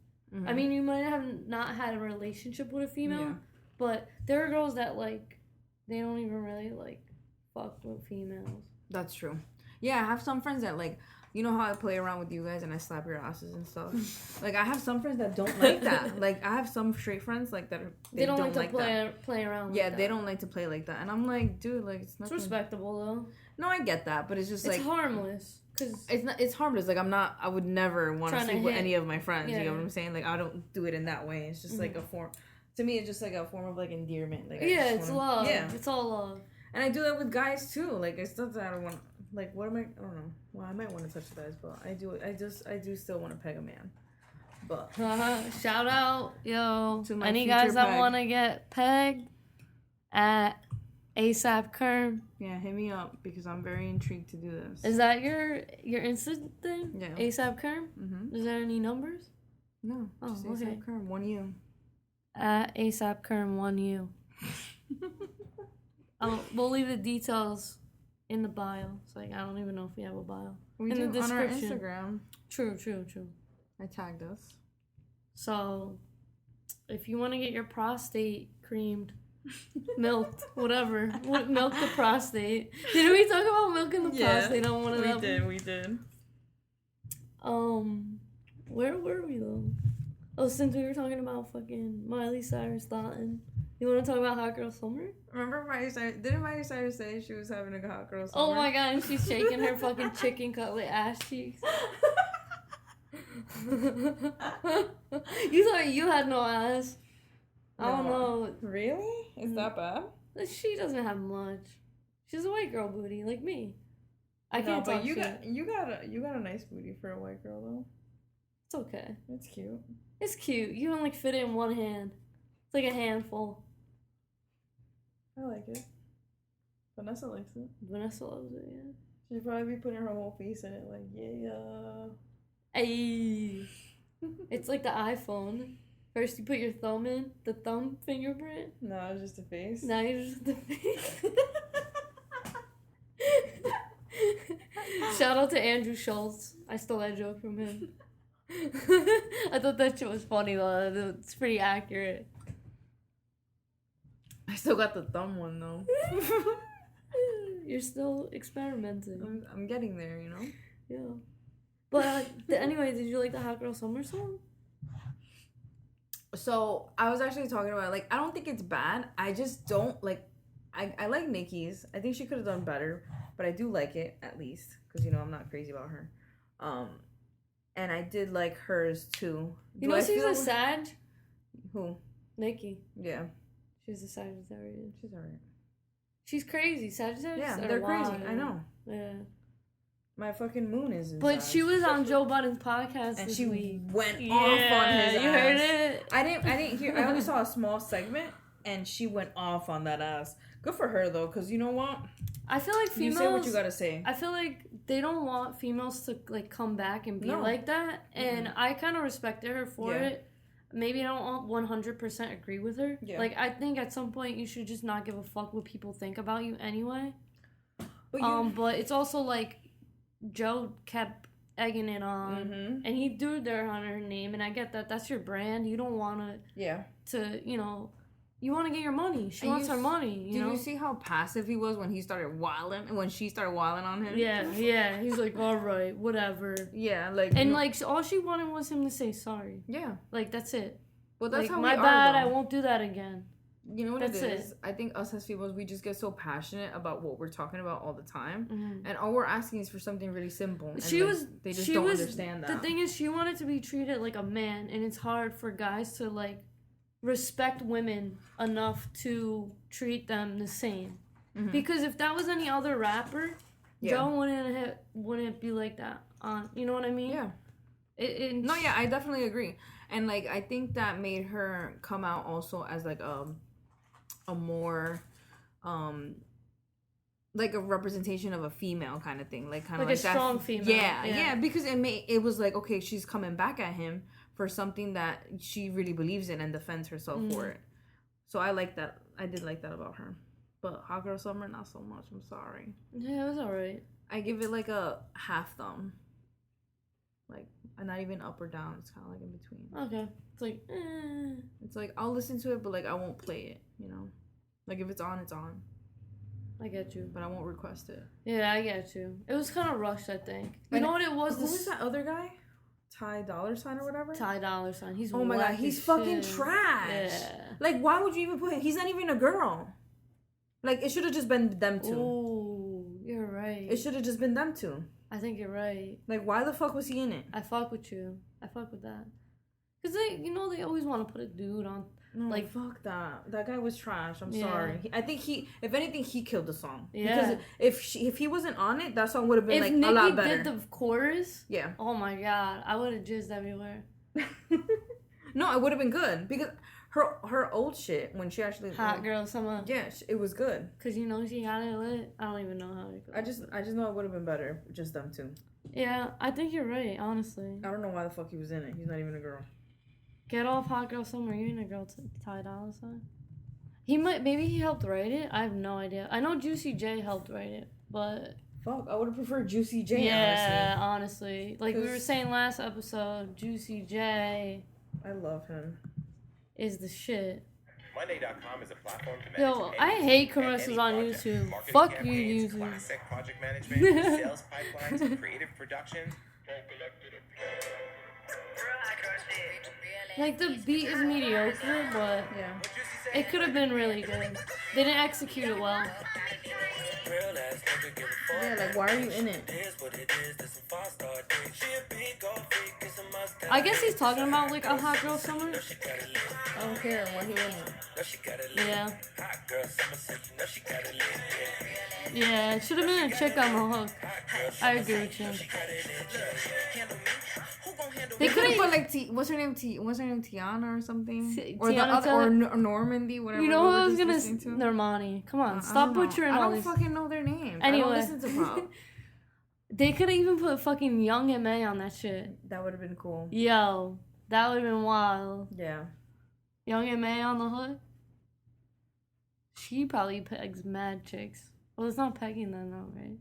Speaker 1: I mean, you might have not had a relationship with a female, but there are girls that like they don't even really like fuck with females.
Speaker 2: That's true. Yeah, I have some friends that like. You know how I play around with you guys and I slap your asses and stuff? Like, I have some friends that don't like that. Like, I have some straight friends, like, that they don't like
Speaker 1: to play around
Speaker 2: with that. They don't like to play like that. And I'm like, dude, like, it's nothing.
Speaker 1: It's respectable, though.
Speaker 2: No, I get that, but it's just, like...
Speaker 1: It's harmless. Cause
Speaker 2: it's harmless. Like, I would never want to sleep with any of my friends. Yeah. You know what I'm saying? Like, I don't do it in that way. It's just, like, a form... To me, it's just, like, a form of, like, endearment. Like,
Speaker 1: it's love. Yeah. It's all love.
Speaker 2: And I do that with guys, too. Like, it's not that I don't want... Like, what am I don't know. Well, I might want to touch guys, but I do still want to peg a man. But
Speaker 1: shout out, yo, to any guys that want to get pegged at ASAP Kerm.
Speaker 2: Yeah, hit me up because I'm very intrigued to do this.
Speaker 1: Is that your Insta thing?
Speaker 2: Yeah.
Speaker 1: ASAP Kerm? Is there any numbers?
Speaker 2: No. Just ASAP Kerm, 1U.
Speaker 1: At ASAP Kerm, 1U. We'll leave the details in the bio. It's like, I don't even know if we have a bio.
Speaker 2: We
Speaker 1: in
Speaker 2: do
Speaker 1: the description.
Speaker 2: On our Instagram.
Speaker 1: True.
Speaker 2: I tagged us.
Speaker 1: So, if you want to get your prostate creamed, milked, whatever. Milk the prostate. Did we talk about milking the prostate on one of them?
Speaker 2: We did.
Speaker 1: Where were we though? Oh, since we were talking about fucking Miley Cyrus Thoughton. You want to talk about Hot Girl Summer?
Speaker 2: Remember didn't Miley Cyrus say she was having a Hot Girl Summer?
Speaker 1: Oh my god, and she's shaking her fucking chicken cutlet ass cheeks. You thought you had no ass. No. I don't know.
Speaker 2: Really? Is that bad?
Speaker 1: She doesn't have much. She's a white girl booty, like me. I can't talk
Speaker 2: shit. You got a nice booty for a white girl though.
Speaker 1: It's okay.
Speaker 2: It's cute.
Speaker 1: It's cute. You can like fit it in one hand. It's like a handful.
Speaker 2: I like it. Vanessa likes it.
Speaker 1: Vanessa loves it, yeah.
Speaker 2: She'd probably be putting her whole face in it, like, yeah.
Speaker 1: Hey. It's like the iPhone. First you put your thumb in, the thumb fingerprint.
Speaker 2: No, it's just a face.
Speaker 1: Now you just the face. Shout out to Andrew Schultz. I stole that joke from him. I thought that shit was funny though. It's pretty accurate.
Speaker 2: I still got the thumb one though.
Speaker 1: You're still experimenting.
Speaker 2: I'm getting there, you know?
Speaker 1: Yeah. But anyway, did you like the Hot Girl Summer song?
Speaker 2: So I was actually talking about, like, I don't think it's bad. I just don't like. I like Nicki's. I think she could have done better, but I do like it at least because you know I'm not crazy about her. And I did like hers too.
Speaker 1: You know she's a Sag?
Speaker 2: Who?
Speaker 1: Nikki.
Speaker 2: Yeah.
Speaker 1: She's a Sagittarius.
Speaker 2: She's alright.
Speaker 1: She's crazy. Sagittarius.
Speaker 2: Yeah,
Speaker 1: are
Speaker 2: they're crazy.
Speaker 1: wild.
Speaker 2: I know.
Speaker 1: Yeah.
Speaker 2: My fucking moon is.
Speaker 1: But she was on Joe Budden's podcast
Speaker 2: and
Speaker 1: this
Speaker 2: she
Speaker 1: week.
Speaker 2: went off on his ass.
Speaker 1: You heard it?
Speaker 2: I didn't hear. I only saw a small segment, and she went off on that ass. Good for her though, because you know what?
Speaker 1: I feel like females.
Speaker 2: You say what you gotta say.
Speaker 1: I feel like they don't want females to like come back and be like that, and I kind of respected her for it. Maybe I don't 100% agree with her. Yeah. Like I think at some point you should just not give a fuck what people think about you anyway. But it's also like Joe kept egging it on, and he threw dirt on her name, and I get that. That's your brand. You don't want to you know. You want to get your money. She wants her money, you know?
Speaker 2: Did you see how passive he was when he started wilding? And when she started wilding on him?
Speaker 1: Yeah. He's like, all right, whatever.
Speaker 2: Yeah, like...
Speaker 1: And, like, all she wanted was him to say sorry.
Speaker 2: Yeah.
Speaker 1: Like, that's it.
Speaker 2: Well, that's
Speaker 1: like,
Speaker 2: how
Speaker 1: my
Speaker 2: we
Speaker 1: bad,
Speaker 2: are,
Speaker 1: I won't do that again.
Speaker 2: You know what it is? I think us as females, we just get so passionate about what we're talking about all the time. And all we're asking is for something really simple. And they just don't understand that.
Speaker 1: The thing is, she wanted to be treated like a man. And it's hard for guys to, like... respect women enough to treat them the same, because if that was any other rapper, Joe wouldn't be like that. You know what I mean?
Speaker 2: Yeah. No, yeah, I definitely agree, and like I think that made her come out also as like a more like a representation of a female kind of thing, like kind of like
Speaker 1: a strong female.
Speaker 2: Yeah, because it was like, okay, she's coming back at him for something that she really believes in and defends herself for it. So I like that. I did like that about her. But Hot Girl Summer, not so much. I'm sorry.
Speaker 1: Yeah, it was alright.
Speaker 2: I give it like a half thumb. Like, not even up or down. It's kind of like in between.
Speaker 1: Okay. It's like,
Speaker 2: It's like, I'll listen to it, but like, I won't play it, you know? Like, if it's on, it's on.
Speaker 1: I get you.
Speaker 2: But I won't request it.
Speaker 1: Yeah, I get you. It was kind of rushed, I think. You know what it was?
Speaker 2: Who was that other guy? Ty Dollar Sign or whatever?
Speaker 1: Ty Dollar Sign. He's
Speaker 2: oh my god, he's fucking trash.
Speaker 1: Yeah.
Speaker 2: Like, why would you even put him? He's not even a girl. Like, it should have just been them two.
Speaker 1: Ooh, you're right.
Speaker 2: It should have just been them two.
Speaker 1: I think you're right.
Speaker 2: Like, why the fuck was he in it?
Speaker 1: I fuck with you. I fuck with that. Because they always want to put a dude on.
Speaker 2: No, like, fuck that. That guy was trash. I'm sorry. I think if anything, he killed the song. Yeah. Because if he wasn't on it, that song would have been a lot better.
Speaker 1: If Nikki did the chorus,
Speaker 2: yeah.
Speaker 1: Oh my god, I would have jizzed everywhere.
Speaker 2: No, it would have been good because her old shit when she actually
Speaker 1: Hot Girl Summer.
Speaker 2: Yeah, it was good.
Speaker 1: Cause she had it lit. I don't even know how it goes.
Speaker 2: I just know it would have been better just them two.
Speaker 1: Yeah, I think you're right. Honestly.
Speaker 2: I don't know why the fuck he was in it. He's not even a girl.
Speaker 1: Get off Hot Girl Summer. You ain't a girl. Ty Dolla $ign. Maybe he helped write it. I have no idea. I know Juicy J helped write it, but
Speaker 2: fuck, I would have preferred Juicy J.
Speaker 1: Yeah, honestly. Like we were saying last episode, Juicy J.
Speaker 2: I love him.
Speaker 1: Is the shit.
Speaker 4: Monday.com is a platform to manage.
Speaker 1: Yo, I hate commercials on YouTube. Fuck you, YouTube.
Speaker 4: Classic project management, sales pipelines, creative production.
Speaker 1: Like, the beat is mediocre, but it could have been really good. They didn't execute it well.
Speaker 2: Yeah, like, why are you in it?
Speaker 1: I guess he's talking about, like, a Hot Girl Summer.
Speaker 2: I don't care why he in it.
Speaker 1: Yeah. Yeah, it should have been a chick on the hook. I agree with you. They couldn't.
Speaker 2: But like, what's her name? What's her name? Tiana or something? Or the
Speaker 1: Tiana
Speaker 2: other, or Normandy, whatever.
Speaker 1: You know who
Speaker 2: we
Speaker 1: I
Speaker 2: were
Speaker 1: was
Speaker 2: just
Speaker 1: gonna?
Speaker 2: listening to?
Speaker 1: Normani. Come on,
Speaker 2: I
Speaker 1: stop
Speaker 2: don't know.
Speaker 1: butchering
Speaker 2: I
Speaker 1: all
Speaker 2: don't
Speaker 1: these.
Speaker 2: fucking know their names.
Speaker 1: Anyway.
Speaker 2: I don't listen to pop.
Speaker 1: They could have even put fucking Young M.A. on that shit.
Speaker 2: That would have been cool.
Speaker 1: Yo, that would have been wild.
Speaker 2: Yeah.
Speaker 1: Young M.A. on the hook. She probably pegs mad chicks. Well, it's not pegging then, though, right?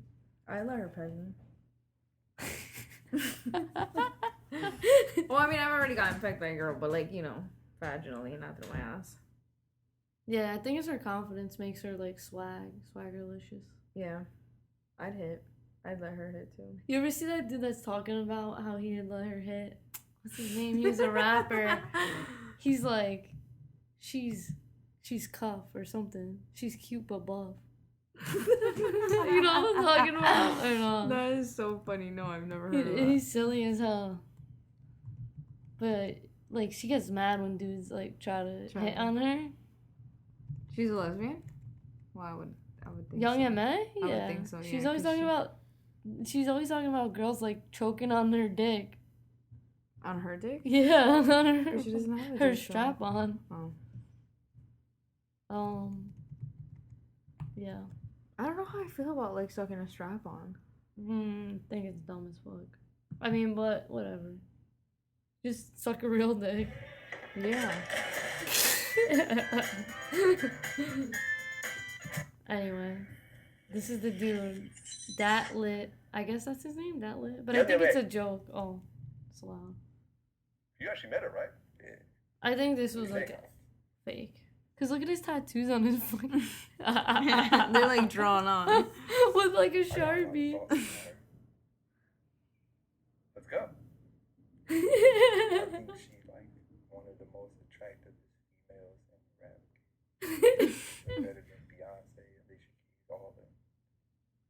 Speaker 2: I let her peg me. Well, I mean, I've already gotten pegged by a girl, but like, you know, vaginally, not through my ass.
Speaker 1: Yeah, I think it's her confidence makes her like swaggerlicious.
Speaker 2: Yeah. I'd hit. I'd let her hit too.
Speaker 1: You ever see that dude that's talking about how he'd let her hit? What's his name? He was a rapper. He's like, she's cuff or something. She's cute but buff. You know what I'm talking about? Or not?
Speaker 2: That is so funny. No, I've never heard of that.
Speaker 1: He's silly as hell. But like, she gets mad when dudes like try to hit on her.
Speaker 2: She's a lesbian? Well, I would think
Speaker 1: Young
Speaker 2: so.
Speaker 1: M.A.? Yeah.
Speaker 2: I would think so, yeah.
Speaker 1: She's always talking about girls like choking on their dick.
Speaker 2: On her dick?
Speaker 1: Yeah, on her.
Speaker 2: She doesn't have a
Speaker 1: her
Speaker 2: dick,
Speaker 1: strap on.
Speaker 2: Oh.
Speaker 1: Yeah.
Speaker 2: I don't know how I feel about like sucking a strap on.
Speaker 1: I think it's dumb as fuck. I mean, but whatever. Just suck a real dick.
Speaker 2: Yeah.
Speaker 1: Anyway, this is the dude. Dat Lit. I guess that's his name, Dat Lit. But
Speaker 4: Yeah,
Speaker 1: I think
Speaker 4: yeah,
Speaker 1: it's
Speaker 4: right.
Speaker 1: a joke. Oh, it's loud.
Speaker 4: You actually met her, right? Yeah.
Speaker 1: I think this was
Speaker 4: What do you
Speaker 1: like
Speaker 4: think?
Speaker 1: fake. Cause look at his tattoos on his fucking.
Speaker 2: They're like drawn on.
Speaker 1: With like a
Speaker 4: I got her on the
Speaker 1: Sharpie.
Speaker 4: phone. Let's go. I think she's like one of the most attractive females in rap. Better than Beyonce, Alicia Keys, all of them.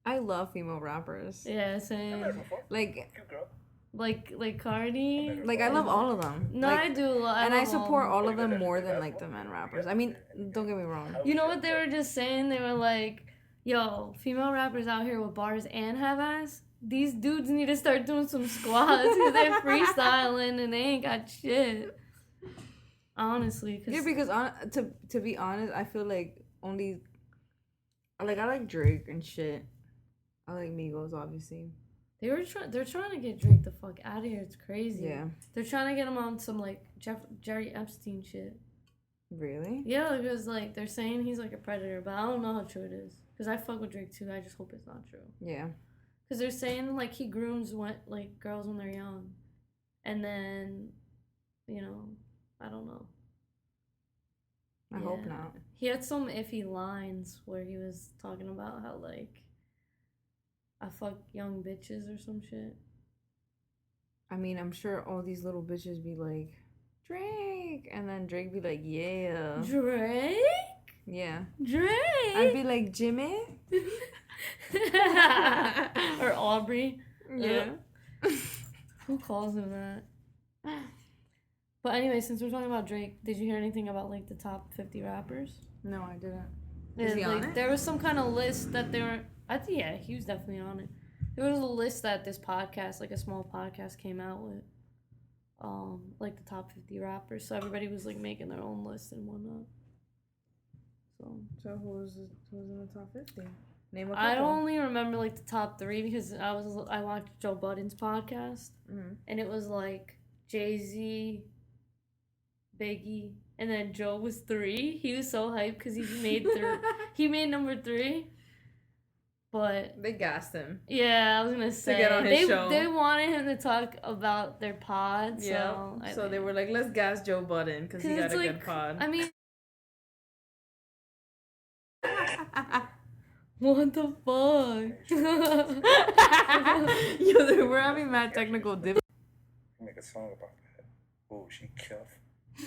Speaker 2: I love female rappers.
Speaker 1: Yeah,
Speaker 4: I met her
Speaker 1: same.
Speaker 4: before.
Speaker 2: Like
Speaker 4: Cute girl.
Speaker 1: Like Cardi.
Speaker 2: I love all of them.
Speaker 1: No,
Speaker 2: Like,
Speaker 1: I do.
Speaker 2: and I
Speaker 1: love
Speaker 2: support
Speaker 1: them.
Speaker 2: all of them more than like the men rappers. I mean, don't get me wrong.
Speaker 1: You know what they were just saying? They were like, yo, female rappers out here with bars and have ass. These dudes need to start doing some squats because they're freestyling and they ain't got shit. Honestly.
Speaker 2: Yeah, because to be honest, I feel like only like I like Drake and shit. I like Migos, obviously.
Speaker 1: they're trying to get Drake the fuck out of here. It's crazy.
Speaker 2: Yeah.
Speaker 1: They're trying to get him on some like Jerry Epstein shit.
Speaker 2: Really?
Speaker 1: Yeah, because like they're saying he's like a predator, but I don't know how true it is. Because I fuck with Drake too. I just hope it's not true.
Speaker 2: Yeah.
Speaker 1: Because they're saying like he grooms like girls when they're young, and then, you know, I don't know.
Speaker 2: I hope
Speaker 1: Yeah.
Speaker 2: not.
Speaker 1: He had some iffy lines where he was talking about how like I fuck young bitches or some shit.
Speaker 2: I mean, I'm sure all these little bitches be like, Drake, and then Drake be like, yeah.
Speaker 1: Drake?
Speaker 2: Yeah.
Speaker 1: Drake?
Speaker 2: I'd be like, Jimmy?
Speaker 1: Or Aubrey.
Speaker 2: Yeah.
Speaker 1: Who calls him that? But anyway, since we're talking about Drake, did you hear anything about like the top 50 rappers?
Speaker 2: No, I didn't.
Speaker 1: Yeah,
Speaker 2: Is he on
Speaker 1: like,
Speaker 2: it?
Speaker 1: there was some kind of list that they were. I think yeah, he was definitely on it. There was a list that this podcast, like a small podcast, came out with, like the top 50 rappers. So everybody was like making their own list and whatnot.
Speaker 2: So who's in the top 50? Name a couple.
Speaker 1: I only remember like the top 3 because I watched Joe Budden's podcast and it was like Jay-Z, Biggie, and then Joe was 3. He was so hyped because he made he made number 3. But
Speaker 2: They gassed him.
Speaker 1: yeah, I was gonna say
Speaker 2: get on his show.
Speaker 1: They wanted him to talk about their pod.
Speaker 2: Yeah.
Speaker 1: So,
Speaker 2: So they were like, let's gas Joe Budden because he got a good pod.
Speaker 1: I mean, what the fuck?
Speaker 2: Yo, we're having mad technical dip.
Speaker 4: Make a song about that. Oh, she cuff. You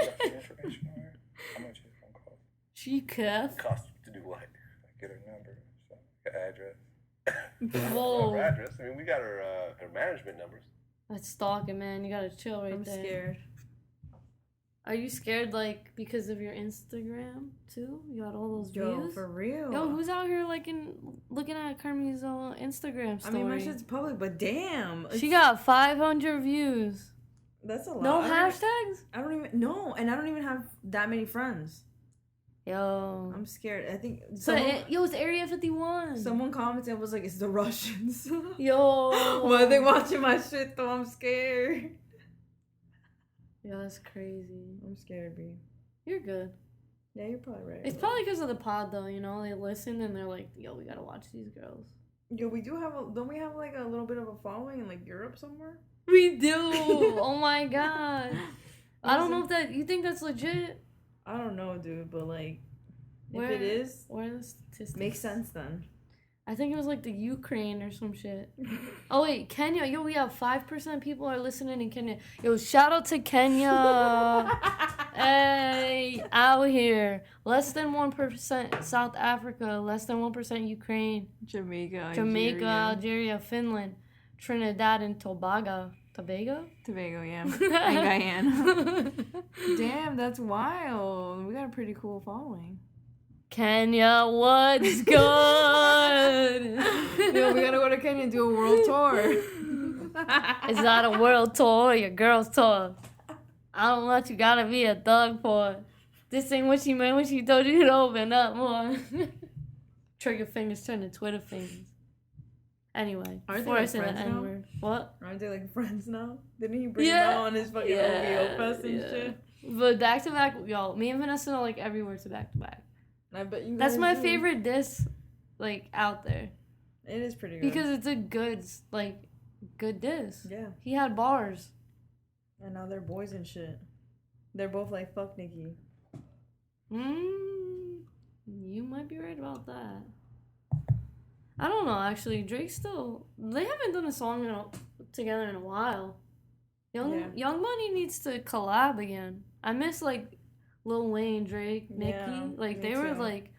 Speaker 4: got the information on her? How much is it gonna cost?
Speaker 1: She cuff.
Speaker 4: Cost to do what? Like get her number, so, her address.
Speaker 1: Whoa.
Speaker 4: Her address. I mean, we got her management numbers.
Speaker 1: That's stalking, man. You gotta chill right
Speaker 2: I'm
Speaker 1: there.
Speaker 2: scared.
Speaker 1: Are you scared, like, because of your Instagram, too? You got all those
Speaker 2: Yo,
Speaker 1: views?
Speaker 2: for real.
Speaker 1: Yo, who's out here, like, looking at Carmi's Instagram
Speaker 2: I
Speaker 1: story?
Speaker 2: mean, my shit's public, but damn.
Speaker 1: She got 500 views.
Speaker 2: That's a lot.
Speaker 1: No
Speaker 2: I don't
Speaker 1: hashtags?
Speaker 2: I don't even know, and I don't even have that many friends.
Speaker 1: Yo.
Speaker 2: I'm scared. I think
Speaker 1: Yo, it's Area 51.
Speaker 2: someone commented and was like, "It's the Russians."
Speaker 1: Yo.
Speaker 2: Why are they watching my shit though? I'm scared.
Speaker 1: Yo, that's crazy.
Speaker 2: I'm scared, B.
Speaker 1: You're good.
Speaker 2: Yeah, you're probably right.
Speaker 1: It's probably because of the pod, though, you know? They listen and they're like, yo, we gotta watch these girls.
Speaker 2: Yo, we do have don't we have like a little bit of a following in like Europe somewhere?
Speaker 1: We do! Oh my god. I don't know if that... You think that's legit?
Speaker 2: I don't know, dude, but like,
Speaker 1: Where,
Speaker 2: if it is,
Speaker 1: where are the statistics?
Speaker 2: makes sense then.
Speaker 1: I think it was like the Ukraine or some shit. Oh wait, Kenya. Yo, we have 5% people are listening in Kenya. Yo, shout out to Kenya. Hey, out here. Less than 1% South Africa. Less than 1% Ukraine.
Speaker 2: Jamaica,
Speaker 1: Algeria, Finland, Trinidad and Tobago.
Speaker 2: Tobago, yeah, and Guyana. Damn, that's wild. We got a pretty cool following.
Speaker 1: Kenya, what's good?
Speaker 2: Yo, we gotta go to Kenya and do a world tour.
Speaker 1: It's not a world tour or your girl's tour. I don't want you gotta be a thug for. This ain't what she meant when she told you to open up more. Trigger fingers turn to Twitter fingers. Anyway,
Speaker 2: Aren't
Speaker 1: before
Speaker 2: they
Speaker 1: I
Speaker 2: like
Speaker 1: say the
Speaker 2: friends now?
Speaker 1: N-word. What?
Speaker 2: Aren't they like friends now? Didn't he bring that on his fucking OVO fest and shit?
Speaker 1: But back to back, y'all, me and Vanessa know like every word to back to back.
Speaker 2: I bet you.
Speaker 1: That's
Speaker 2: guys
Speaker 1: my
Speaker 2: do.
Speaker 1: favorite diss, like, out there.
Speaker 2: It is pretty good.
Speaker 1: Because it's a good, like, good diss.
Speaker 2: Yeah.
Speaker 1: He had bars.
Speaker 2: And now they're boys and shit. They're both like, fuck Nikki.
Speaker 1: You might be right about that. I don't know, actually. Drake still... They haven't done a song together in a while. Young Money needs to collab again. I miss, like, Lil Wayne, Drake, Nicki.
Speaker 2: Yeah,
Speaker 1: like,
Speaker 2: me
Speaker 1: they were,
Speaker 2: too.
Speaker 1: like...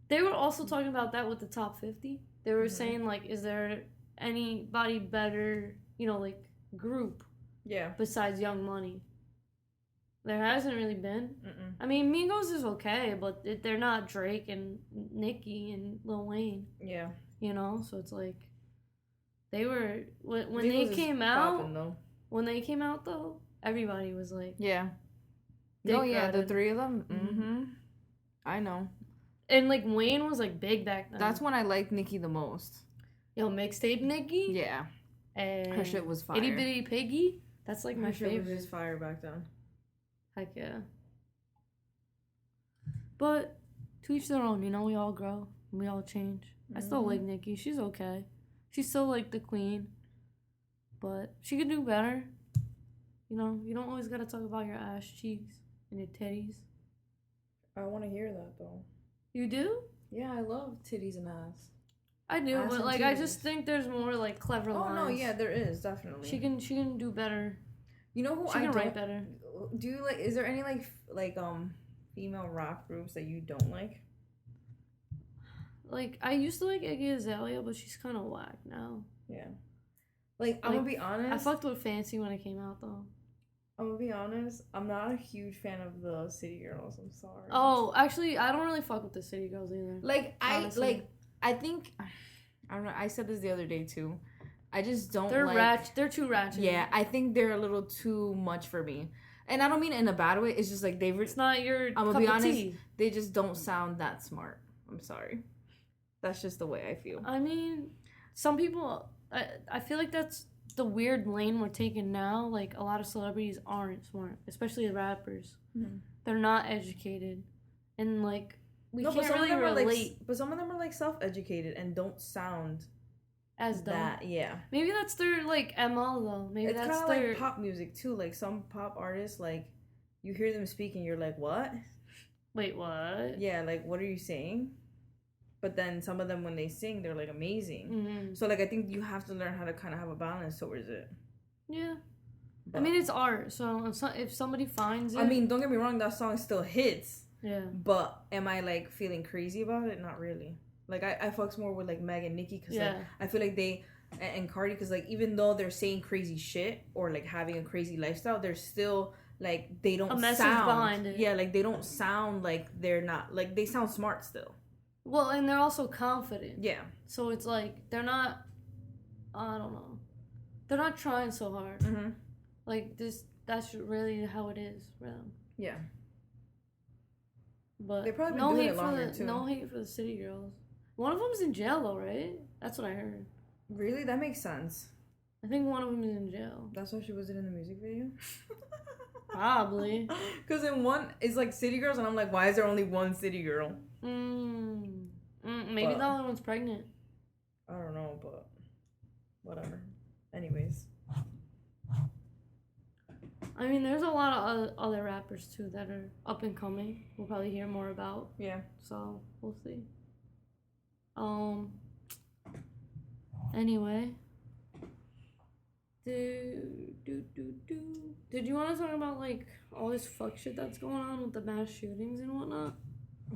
Speaker 1: They were also talking about that with the top 50. They were saying, like, is there anybody better, you know, like, group besides Young Money? There hasn't really been.
Speaker 2: Mm-mm.
Speaker 1: I mean, Migos is okay, but they're not Drake and Nicki and Lil Wayne.
Speaker 2: Yeah.
Speaker 1: You know, so it's like they were when
Speaker 2: Migos
Speaker 1: they
Speaker 2: is
Speaker 1: came out.
Speaker 2: poppin', though.
Speaker 1: When they came out, though, everybody was like,
Speaker 2: yeah.
Speaker 1: Dick
Speaker 2: Oh yeah, the
Speaker 1: riding.
Speaker 2: three of them. Mm-hmm. I know.
Speaker 1: And like Wayne was like big back then.
Speaker 2: That's when I liked Nicki the most.
Speaker 1: Yo, mixtape Nicki.
Speaker 2: Yeah.
Speaker 1: And
Speaker 2: Her shit was fire.
Speaker 1: Itty Bitty Piggy. That's like my
Speaker 2: Her shit
Speaker 1: favorite.
Speaker 2: was just fire back then.
Speaker 1: Heck yeah. But to each their own, you know, we all grow. We all change. I still like Nicki. She's okay. She's still like the queen. But she could do better. You know, you don't always gotta talk about your ass cheeks and your titties.
Speaker 2: I want to hear that though.
Speaker 1: You do?
Speaker 2: Yeah, I love titties and ass.
Speaker 1: I do,
Speaker 2: Ass
Speaker 1: but
Speaker 2: and
Speaker 1: like I just
Speaker 2: titties.
Speaker 1: think there's more like clever
Speaker 2: Oh
Speaker 1: lines.
Speaker 2: no, yeah, there is definitely.
Speaker 1: She can do better.
Speaker 2: You know who
Speaker 1: She
Speaker 2: I
Speaker 1: can
Speaker 2: don't
Speaker 1: write better.
Speaker 2: do you like? Is there any like female rock groups that you don't like?
Speaker 1: Like I used to like Iggy Azalea, but she's kind of whack now.
Speaker 2: Yeah. Like I'm
Speaker 1: Like,
Speaker 2: gonna be honest.
Speaker 1: I fucked with Fancy when it came out though.
Speaker 2: I'm gonna be honest. I'm not a huge fan of the City Girls. I'm sorry.
Speaker 1: Oh, actually, I don't really fuck with the City Girls either.
Speaker 2: Like
Speaker 1: honestly.
Speaker 2: I think I don't know. I said this the other day too. I just don't.
Speaker 1: They're
Speaker 2: like,
Speaker 1: ratchet. They're too ratchet.
Speaker 2: Yeah, I think they're a little too much for me. And I don't mean it in a bad way. It's just like
Speaker 1: It's not your
Speaker 2: I'm
Speaker 1: cup
Speaker 2: gonna be
Speaker 1: of
Speaker 2: honest.
Speaker 1: tea.
Speaker 2: They just don't sound that smart. I'm sorry. That's just the way I feel.
Speaker 1: I mean, some people. I feel like that's the weird lane we're taking now. Like a lot of celebrities aren't smart, especially the rappers.
Speaker 2: Mhm.
Speaker 1: They're not educated, and like we
Speaker 2: No,
Speaker 1: can't really relate
Speaker 2: but some of them are like self-educated and don't sound
Speaker 1: as dumb.
Speaker 2: that. Yeah,
Speaker 1: Maybe that's their like MO though. Maybe
Speaker 2: it's
Speaker 1: that's
Speaker 2: kind of
Speaker 1: their
Speaker 2: like pop music too. Like some pop artists, like you hear them speak and you're like, what?
Speaker 1: Wait, what?
Speaker 2: Yeah, like what are you saying? But then some of them, when they sing, they're like amazing.
Speaker 1: Mm-hmm.
Speaker 2: So like I think you have to learn how to kind of have a balance towards it.
Speaker 1: Yeah.
Speaker 2: But,
Speaker 1: I mean, it's art, so if somebody finds it...
Speaker 2: I mean, don't get me wrong, that song still hits.
Speaker 1: Yeah.
Speaker 2: But am I, like, feeling crazy about it? Not really. Like, I fucks more with, like, Meg and Nicki, because, like, I feel like they... And Cardi, because, like, even though they're saying crazy shit, or, like, having a crazy lifestyle, they're still, like, they don't
Speaker 1: a message
Speaker 2: sound...
Speaker 1: behind it.
Speaker 2: Yeah, like, they don't sound like they're not... Like, they sound smart still.
Speaker 1: Well, and they're also confident.
Speaker 2: Yeah.
Speaker 1: So it's, like, they're not... I don't know. They're not trying so hard.
Speaker 2: Mm-hmm.
Speaker 1: Like this, that's really how it is for them.
Speaker 2: Yeah.
Speaker 1: But
Speaker 2: They've probably been
Speaker 1: no
Speaker 2: doing
Speaker 1: hate
Speaker 2: it longer,
Speaker 1: for the,
Speaker 2: too.
Speaker 1: no hate for the city girls. One of them's in jail though, right? That's what I heard.
Speaker 2: Really? That makes sense.
Speaker 1: I think one of them is in jail.
Speaker 2: That's why she wasn't in the music video?
Speaker 1: Probably.
Speaker 2: Because in one, it's like city girls, and I'm like, why is there only one city girl?
Speaker 1: Maybe
Speaker 2: But-
Speaker 1: the other one's pregnant.
Speaker 2: I don't know, but whatever. Anyways.
Speaker 1: I mean, there's a lot of other rappers too that are up and coming. We'll probably hear more about.
Speaker 2: Yeah.
Speaker 1: So we'll see. Anyway. Did you want to talk about like all this fuck shit that's going on with the mass shootings and whatnot?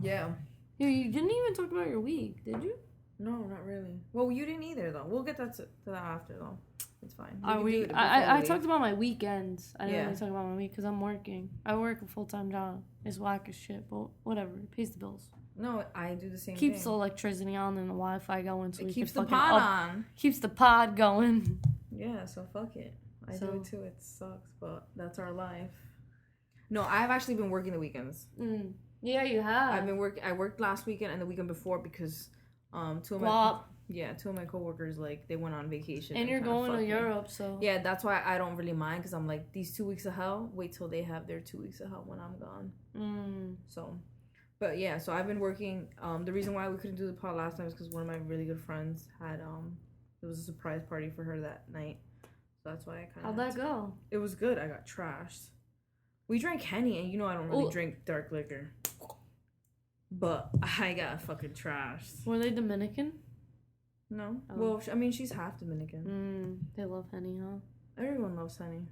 Speaker 2: Yeah.
Speaker 1: You didn't even talk about your week, did you?
Speaker 2: No, not really. Well, you didn't either, though. We'll get to that after, though. It's fine.
Speaker 1: I talked about my weekends. I didn't really talk about my week because I'm working. I work a full-time job. It's whack as shit, but whatever. It pays the bills.
Speaker 2: No, I do the same
Speaker 1: Keeps
Speaker 2: thing.
Speaker 1: the electricity on and the Wi-Fi going, so
Speaker 2: It
Speaker 1: we
Speaker 2: keeps
Speaker 1: can
Speaker 2: the
Speaker 1: fucking
Speaker 2: pod on.
Speaker 1: Keeps the pod going.
Speaker 2: Yeah, so fuck it. I
Speaker 1: So-
Speaker 2: do it too. It sucks, but that's our life. No, I've actually been working the weekends.
Speaker 1: Yeah, you have.
Speaker 2: I worked last weekend and the weekend before because two of my coworkers, like, they went on vacation.
Speaker 1: And you're
Speaker 2: kinda
Speaker 1: going to
Speaker 2: fucked me.
Speaker 1: Europe, so
Speaker 2: Yeah, that's why I don't really mind, because I'm like, these 2 weeks of hell, wait till they have their 2 weeks of hell when I'm gone. So, but yeah, so I've been working. The reason why we couldn't do the pod last time is because one of my really good friends had it was a surprise party for her that night. So that's why I kind of.
Speaker 1: How'd that go?
Speaker 2: It was good. I got trashed. We drank Henny, and you know I don't really drink dark liquor. But I got fucking trashed.
Speaker 1: Were they Dominican?
Speaker 2: No.
Speaker 1: Oh.
Speaker 2: Well, I mean, she's half Dominican.
Speaker 1: They love Henny, huh?
Speaker 2: Everyone loves Henny.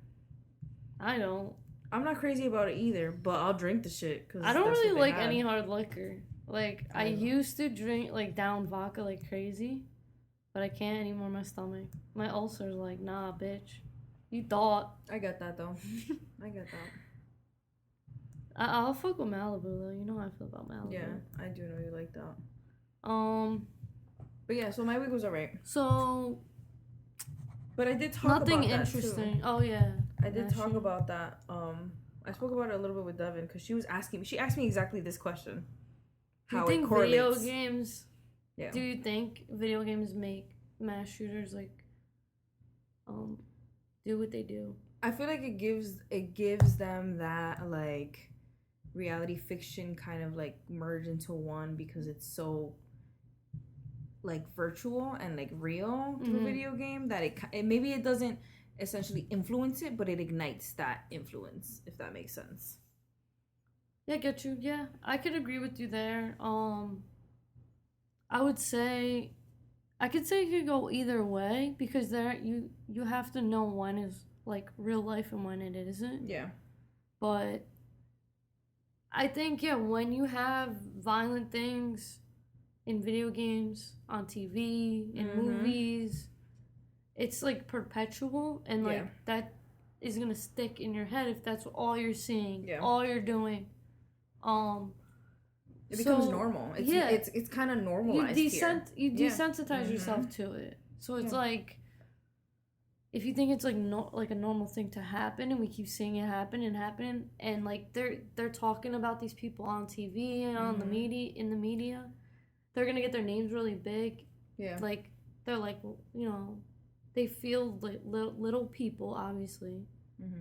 Speaker 1: I don't.
Speaker 2: I'm not crazy about it either, but I'll drink the shit. Cause
Speaker 1: I don't
Speaker 2: that's
Speaker 1: really
Speaker 2: what they
Speaker 1: like
Speaker 2: had.
Speaker 1: any hard liquor. Like, I used to drink, like, down vodka like crazy. But I can't anymore, my stomach. My ulcer's like, nah, bitch. You thought.
Speaker 2: I get that, though. I get that.
Speaker 1: I'll fuck with Malibu, though. You know how I feel about Malibu.
Speaker 2: Yeah, I do know you like that.
Speaker 1: But
Speaker 2: yeah, so my week was alright.
Speaker 1: So.
Speaker 2: But I did talk
Speaker 1: Nothing
Speaker 2: about
Speaker 1: interesting.
Speaker 2: That too.
Speaker 1: Oh, yeah.
Speaker 2: I did talk about that. I spoke about it a little bit with Devin because she asked me exactly this question.
Speaker 1: Do you
Speaker 2: How
Speaker 1: think
Speaker 2: it correlates.
Speaker 1: video games?
Speaker 2: Yeah.
Speaker 1: Do you think video games make mass shooters like do what they do?
Speaker 2: I feel like it gives them that like reality fiction kind of like merge into one because it's so like virtual and like real through a video game that it maybe it doesn't essentially influence it, but it ignites that influence, if that makes sense.
Speaker 1: Yeah, I get you. Yeah, I could agree with you there. I would say, I could say it could go either way because there you have to know when is like real life and when it isn't.
Speaker 2: Yeah.
Speaker 1: But I think when you have violent things in video games, on TV, in movies, it's like perpetual and like that is gonna stick in your head if that's all you're seeing, all you're doing.
Speaker 2: It becomes normal. It's kind of normalized.
Speaker 1: You desensitize yourself to it. So it's like if you think it's like like a normal thing to happen, and we keep seeing it happen and happen, and like they're talking about these people on TV and on the media, they're gonna get their names really big. Yeah. Like they're like they feel like little people, obviously.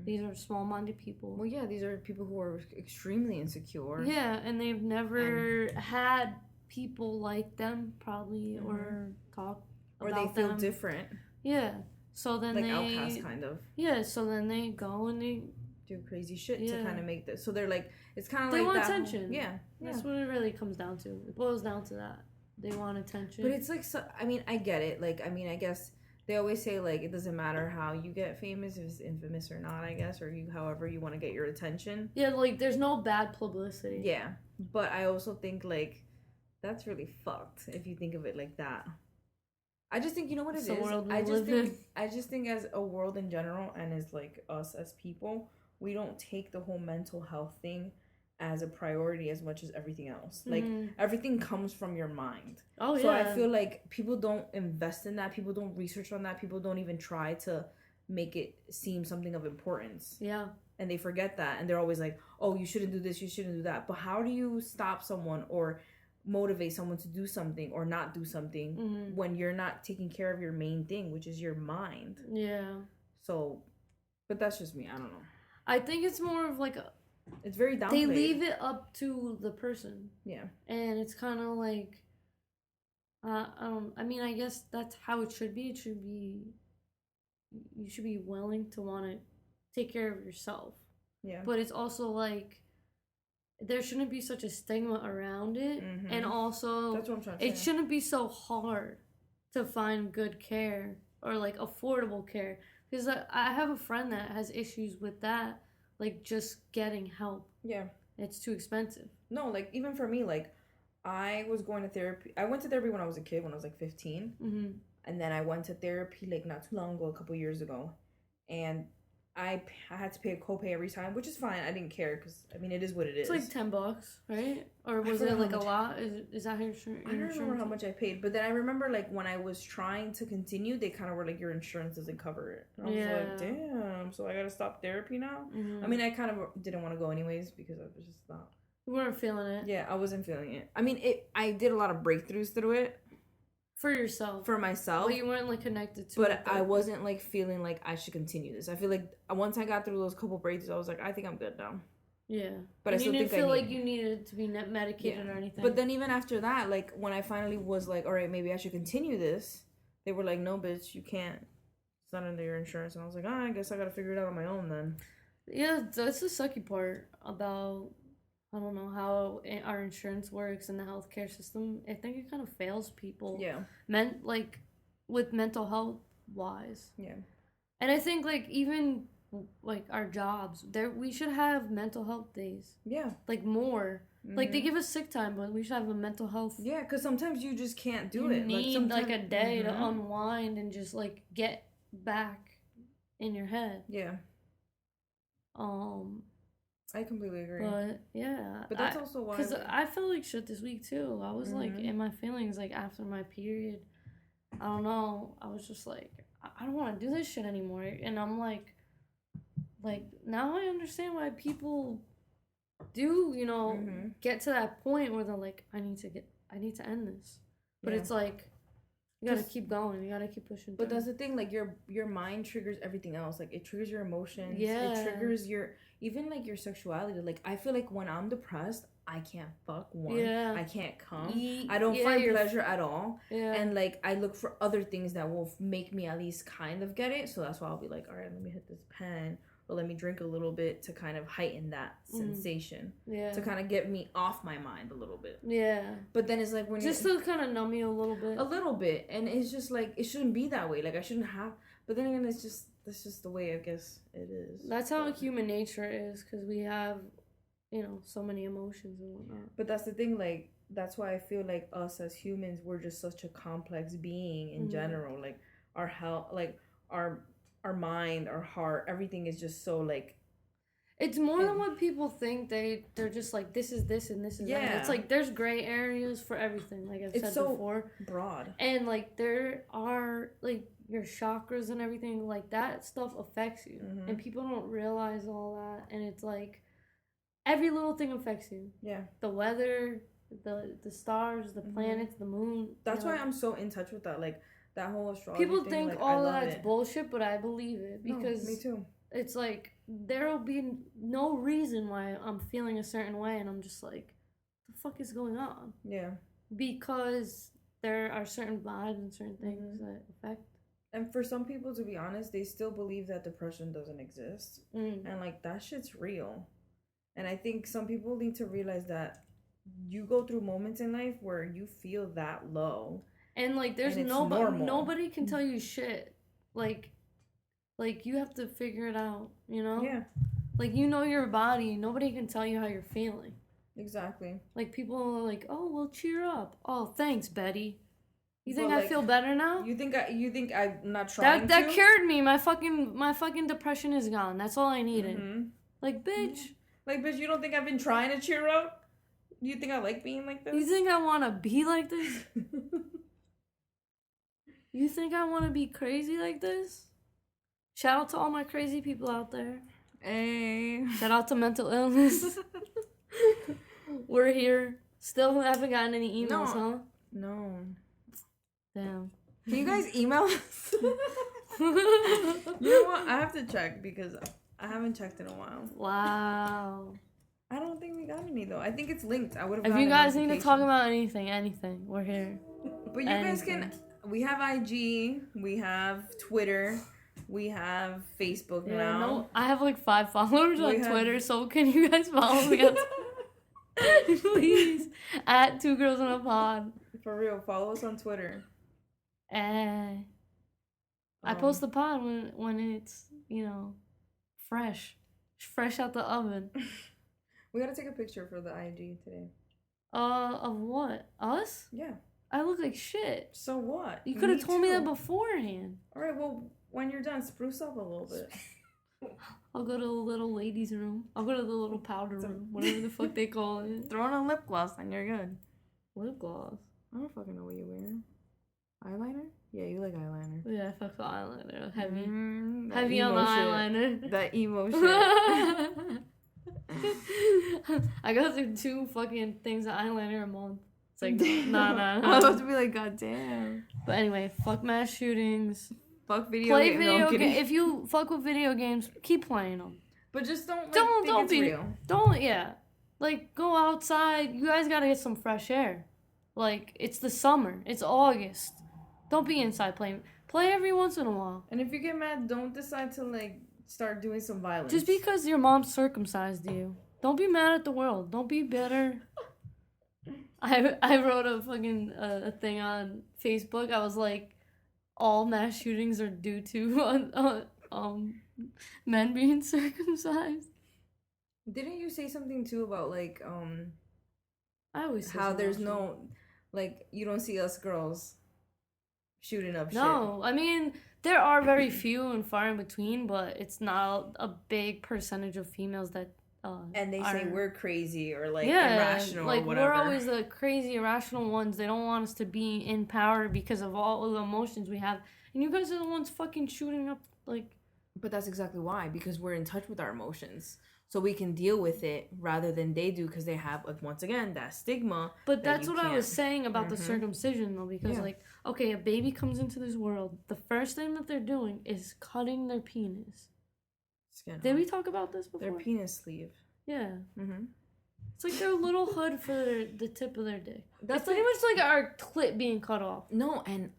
Speaker 1: These are small-minded people.
Speaker 2: Well, yeah, these are people who are extremely insecure.
Speaker 1: Yeah, and they've never had people like them, probably, or talk about them.
Speaker 2: Or they feel different.
Speaker 1: Yeah. So then
Speaker 2: like outcasts, kind of.
Speaker 1: Yeah, so then they go and they
Speaker 2: do crazy shit to kind of make this. So they're like, it's kind of like
Speaker 1: they want
Speaker 2: that
Speaker 1: attention.
Speaker 2: Yeah.
Speaker 1: That's what it really comes down to. It boils down to that. They want attention.
Speaker 2: But it's like, I mean, I get it. Like, I mean, I guess they always say, like, it doesn't matter how you get famous, if it's infamous or not, I guess, or however you want to get your attention.
Speaker 1: Yeah, like, there's no bad publicity.
Speaker 2: Yeah. But I also think, like, that's really fucked if you think of it like that. I just think, you know what it is? I just think as a world in general and as, like, us as people, we don't take the whole mental health thing as a priority as much as everything else. Like, everything comes from your mind. So I feel like people don't invest in that. People don't research on that. People don't even try to make it seem something of importance.
Speaker 1: Yeah.
Speaker 2: And they forget that, and they're always like, oh, you shouldn't do this, you shouldn't do that. But how do you stop someone or motivate someone to do something or not do something when you're not taking care of your main thing, which is your mind?
Speaker 1: Yeah.
Speaker 2: So, but that's just me. I don't know.
Speaker 1: I think it's more of like
Speaker 2: it's very downplayed.
Speaker 1: They leave it up to the person.
Speaker 2: Yeah.
Speaker 1: And it's kind of like, I mean, I guess that's how it should be. It should be, you should be willing to want to take care of yourself.
Speaker 2: Yeah.
Speaker 1: But it's also like, there shouldn't be such a stigma around it. And also,
Speaker 2: that's what I'm trying to say.
Speaker 1: It shouldn't be so hard to find good care or like affordable care. Because I have a friend that has issues with that, like just getting help.
Speaker 2: Yeah.
Speaker 1: It's too expensive.
Speaker 2: No, like even for me, like I was going to therapy. I went to therapy when I was a kid, when I was like 15. And then I went to therapy like not too long ago, a couple years ago. And I had to pay a copay every time, which is fine. I didn't care because, I mean, it is what it is.
Speaker 1: It's like $10, right? Or was it like a lot? Is that your insurance?
Speaker 2: I don't remember how much I paid. But then I remember like when I was trying to continue, they kind of were like, your insurance doesn't cover it. And I was like, damn, so I got to stop therapy now? I mean, I kind of didn't want to go anyways because I was just not.
Speaker 1: You weren't feeling it.
Speaker 2: Yeah, I wasn't feeling it. I mean, I did a lot of breakthroughs through it.
Speaker 1: For yourself.
Speaker 2: For myself.
Speaker 1: But you weren't like connected to
Speaker 2: but
Speaker 1: it.
Speaker 2: But I wasn't like feeling like I should continue this. I feel like once I got through those couple breakthroughs, I was like, I think I'm good now.
Speaker 1: Yeah.
Speaker 2: But
Speaker 1: and
Speaker 2: I still
Speaker 1: you didn't
Speaker 2: think
Speaker 1: feel like you needed to be medicated or anything.
Speaker 2: But then even after that, like when I finally was like, all right, maybe I should continue this, they were like, no, bitch, you can't. It's not under your insurance. And I was like, I guess I got to figure it out on my own then.
Speaker 1: Yeah, that's the sucky part about, I don't know how our insurance works in the healthcare system. I think it kind of fails people.
Speaker 2: Yeah.
Speaker 1: Like with mental health wise.
Speaker 2: Yeah.
Speaker 1: And I think like even like our jobs, we should have mental health days.
Speaker 2: Yeah.
Speaker 1: Like more. Like they give us sick time, but we should have a mental health.
Speaker 2: Yeah, because sometimes you just can't do
Speaker 1: you
Speaker 2: it.
Speaker 1: Need like a day to unwind and just like get back in your head.
Speaker 2: Yeah. I completely agree.
Speaker 1: But yeah.
Speaker 2: But that's also why.
Speaker 1: Because I felt like shit this week too. I was like in my feelings like after my period. I don't know. I was just like, I don't want to do this shit anymore. And I'm like now I understand why people do, you know, get to that point where they're like, I need to end this. But it's like, you gotta keep going. You gotta keep pushing.
Speaker 2: But that's the thing. Like your mind triggers everything else. Like it triggers your emotions.
Speaker 1: Yeah.
Speaker 2: It triggers even like your sexuality. Like I feel like when I'm depressed, I can't fuck one.
Speaker 1: Yeah.
Speaker 2: I can't come. I don't find pleasure at all.
Speaker 1: Yeah.
Speaker 2: And like I look for other things that will make me at least kind of get it. So that's why I'll be like, all right, let me hit this pen. Or let me drink a little bit to kind of heighten that sensation.
Speaker 1: Yeah.
Speaker 2: To kind of get me off my mind a little bit.
Speaker 1: Yeah.
Speaker 2: But then it's like when
Speaker 1: just to kind of numb you a little bit.
Speaker 2: A little bit. And it's just like, it shouldn't be that way. Like I shouldn't have. But then again, that's just the way I guess it is.
Speaker 1: That's how human nature is. Because we have, you know, so many emotions and whatnot.
Speaker 2: But that's the thing. Like, that's why I feel like us as humans, we're just such a complex being in general. Like our health, like our mind, our heart, everything is just so like.
Speaker 1: It's more than what people think. They're just like, this is this and this is that. It's like there's gray areas for everything. Like I've said
Speaker 2: so
Speaker 1: before.
Speaker 2: Broad.
Speaker 1: And like there are like your chakras and everything like that stuff affects you, and people don't realize all that. And it's like every little thing affects you.
Speaker 2: Yeah.
Speaker 1: The weather, the stars, the planets, the moon.
Speaker 2: That's why I'm so in touch with that. Like. That whole astrology
Speaker 1: people
Speaker 2: thing,
Speaker 1: think
Speaker 2: like,
Speaker 1: all that's bullshit, but I believe it because
Speaker 2: me too.
Speaker 1: It's like there'll be no reason why I'm feeling a certain way, and I'm just like, the fuck is going on?
Speaker 2: Yeah,
Speaker 1: because there are certain vibes and certain things that affect.
Speaker 2: And for some people, to be honest, they still believe that depression doesn't exist, and like that shit's real. And I think some people need to realize that you go through moments in life where you feel that low.
Speaker 1: And like there's nobody can tell you shit. Like you have to figure it out, you know?
Speaker 2: Yeah.
Speaker 1: Like you know your body, nobody can tell you how you're feeling.
Speaker 2: Exactly. Like
Speaker 1: people are like, "Oh, well, cheer up." "Oh, thanks, Betty." You think I feel better now?
Speaker 2: You think I'm not trying
Speaker 1: that cured me. My fucking depression is gone. That's all I needed. Like, bitch.
Speaker 2: Like, bitch, you don't think I've been trying to cheer up? Do you think I like being like this?
Speaker 1: You think I want to be like this? You think I want to be crazy like this? Shout out to all my crazy people out there.
Speaker 2: Hey.
Speaker 1: Shout out to mental illness. We're here. Still haven't gotten any emails, huh?
Speaker 2: No.
Speaker 1: Damn.
Speaker 2: Can you guys email us? You know what? I have to check because I haven't checked in a while.
Speaker 1: Wow.
Speaker 2: I don't think we got any though. I think it's linked. I would have.
Speaker 1: If you guys need to talk about anything, we're here.
Speaker 2: But you guys can. We have IG. We have Twitter. We have Facebook now.
Speaker 1: No, I have like 5 followers on
Speaker 2: We have-
Speaker 1: Twitter, so can you guys follow me on please? At 2 Girls in a Pod.
Speaker 2: For real, follow us on Twitter.
Speaker 1: I post the pod when it's, fresh out the oven.
Speaker 2: We gotta take a picture for the IG today.
Speaker 1: Of what? Us?
Speaker 2: Yeah.
Speaker 1: I look like shit.
Speaker 2: So what?
Speaker 1: You could have told me
Speaker 2: too.
Speaker 1: that beforehand.
Speaker 2: All right. Well, when you're done, spruce up a little bit.
Speaker 1: I'll go to the little ladies' room. I'll go to the little powder room, whatever the fuck they call it.
Speaker 2: Throw on a lip gloss and you're good.
Speaker 1: Lip gloss.
Speaker 2: I don't fucking know what you wear. Eyeliner? Yeah, you like eyeliner.
Speaker 1: Yeah, I fuck the eyeliner. Heavy.
Speaker 2: That
Speaker 1: Heavy on the
Speaker 2: emo shit.
Speaker 1: eyeliner.
Speaker 2: That emo shit.
Speaker 1: I go through 2 fucking things of eyeliner a month. It's like, nah.
Speaker 2: I was about to be like, God damn.
Speaker 1: But anyway, fuck mass shootings.
Speaker 2: Fuck video
Speaker 1: Play
Speaker 2: games.
Speaker 1: video games. If you fuck with video games, keep playing them.
Speaker 2: But just don't
Speaker 1: Don't
Speaker 2: think it's
Speaker 1: be
Speaker 2: real.
Speaker 1: Don't like go outside. You guys gotta get some fresh air. Like it's the summer. It's August. Don't be inside playing. Play every once in a while.
Speaker 2: And if you get mad, don't decide to start doing some violence.
Speaker 1: Just because your mom circumcised you, don't be mad at the world. Don't be bitter. I wrote a fucking a thing on Facebook. I was like, all mass shootings are due to men being circumcised.
Speaker 2: Didn't you say something too about
Speaker 1: I always say
Speaker 2: how
Speaker 1: some
Speaker 2: there's
Speaker 1: bullshit.
Speaker 2: no you don't see us girls shooting up shit?
Speaker 1: No, I mean there are very few and far in between, but it's not a big percentage of females that
Speaker 2: And they say we're crazy or
Speaker 1: yeah,
Speaker 2: irrational
Speaker 1: like
Speaker 2: or whatever.
Speaker 1: we're always the crazy irrational ones. They don't want us to be in power because of all of the emotions we have. And you guys are the ones fucking shooting up like.
Speaker 2: But that's exactly why, because we're in touch with our emotions. So we can deal with it rather than they do, because they have, once again, that stigma.
Speaker 1: But that's what I was saying about the
Speaker 2: Mhm.
Speaker 1: circumcision, though, because,
Speaker 2: Yeah.
Speaker 1: okay, a baby comes into this world. The first thing that they're doing is cutting their penis.
Speaker 2: Skin
Speaker 1: Did
Speaker 2: off.
Speaker 1: we talk about this before?
Speaker 2: Their penis sleeve.
Speaker 1: Yeah.
Speaker 2: Mm-hmm.
Speaker 1: It's like their little hood for the tip of their dick.
Speaker 2: That's
Speaker 1: It's pretty much like our clit being cut off.
Speaker 2: No, and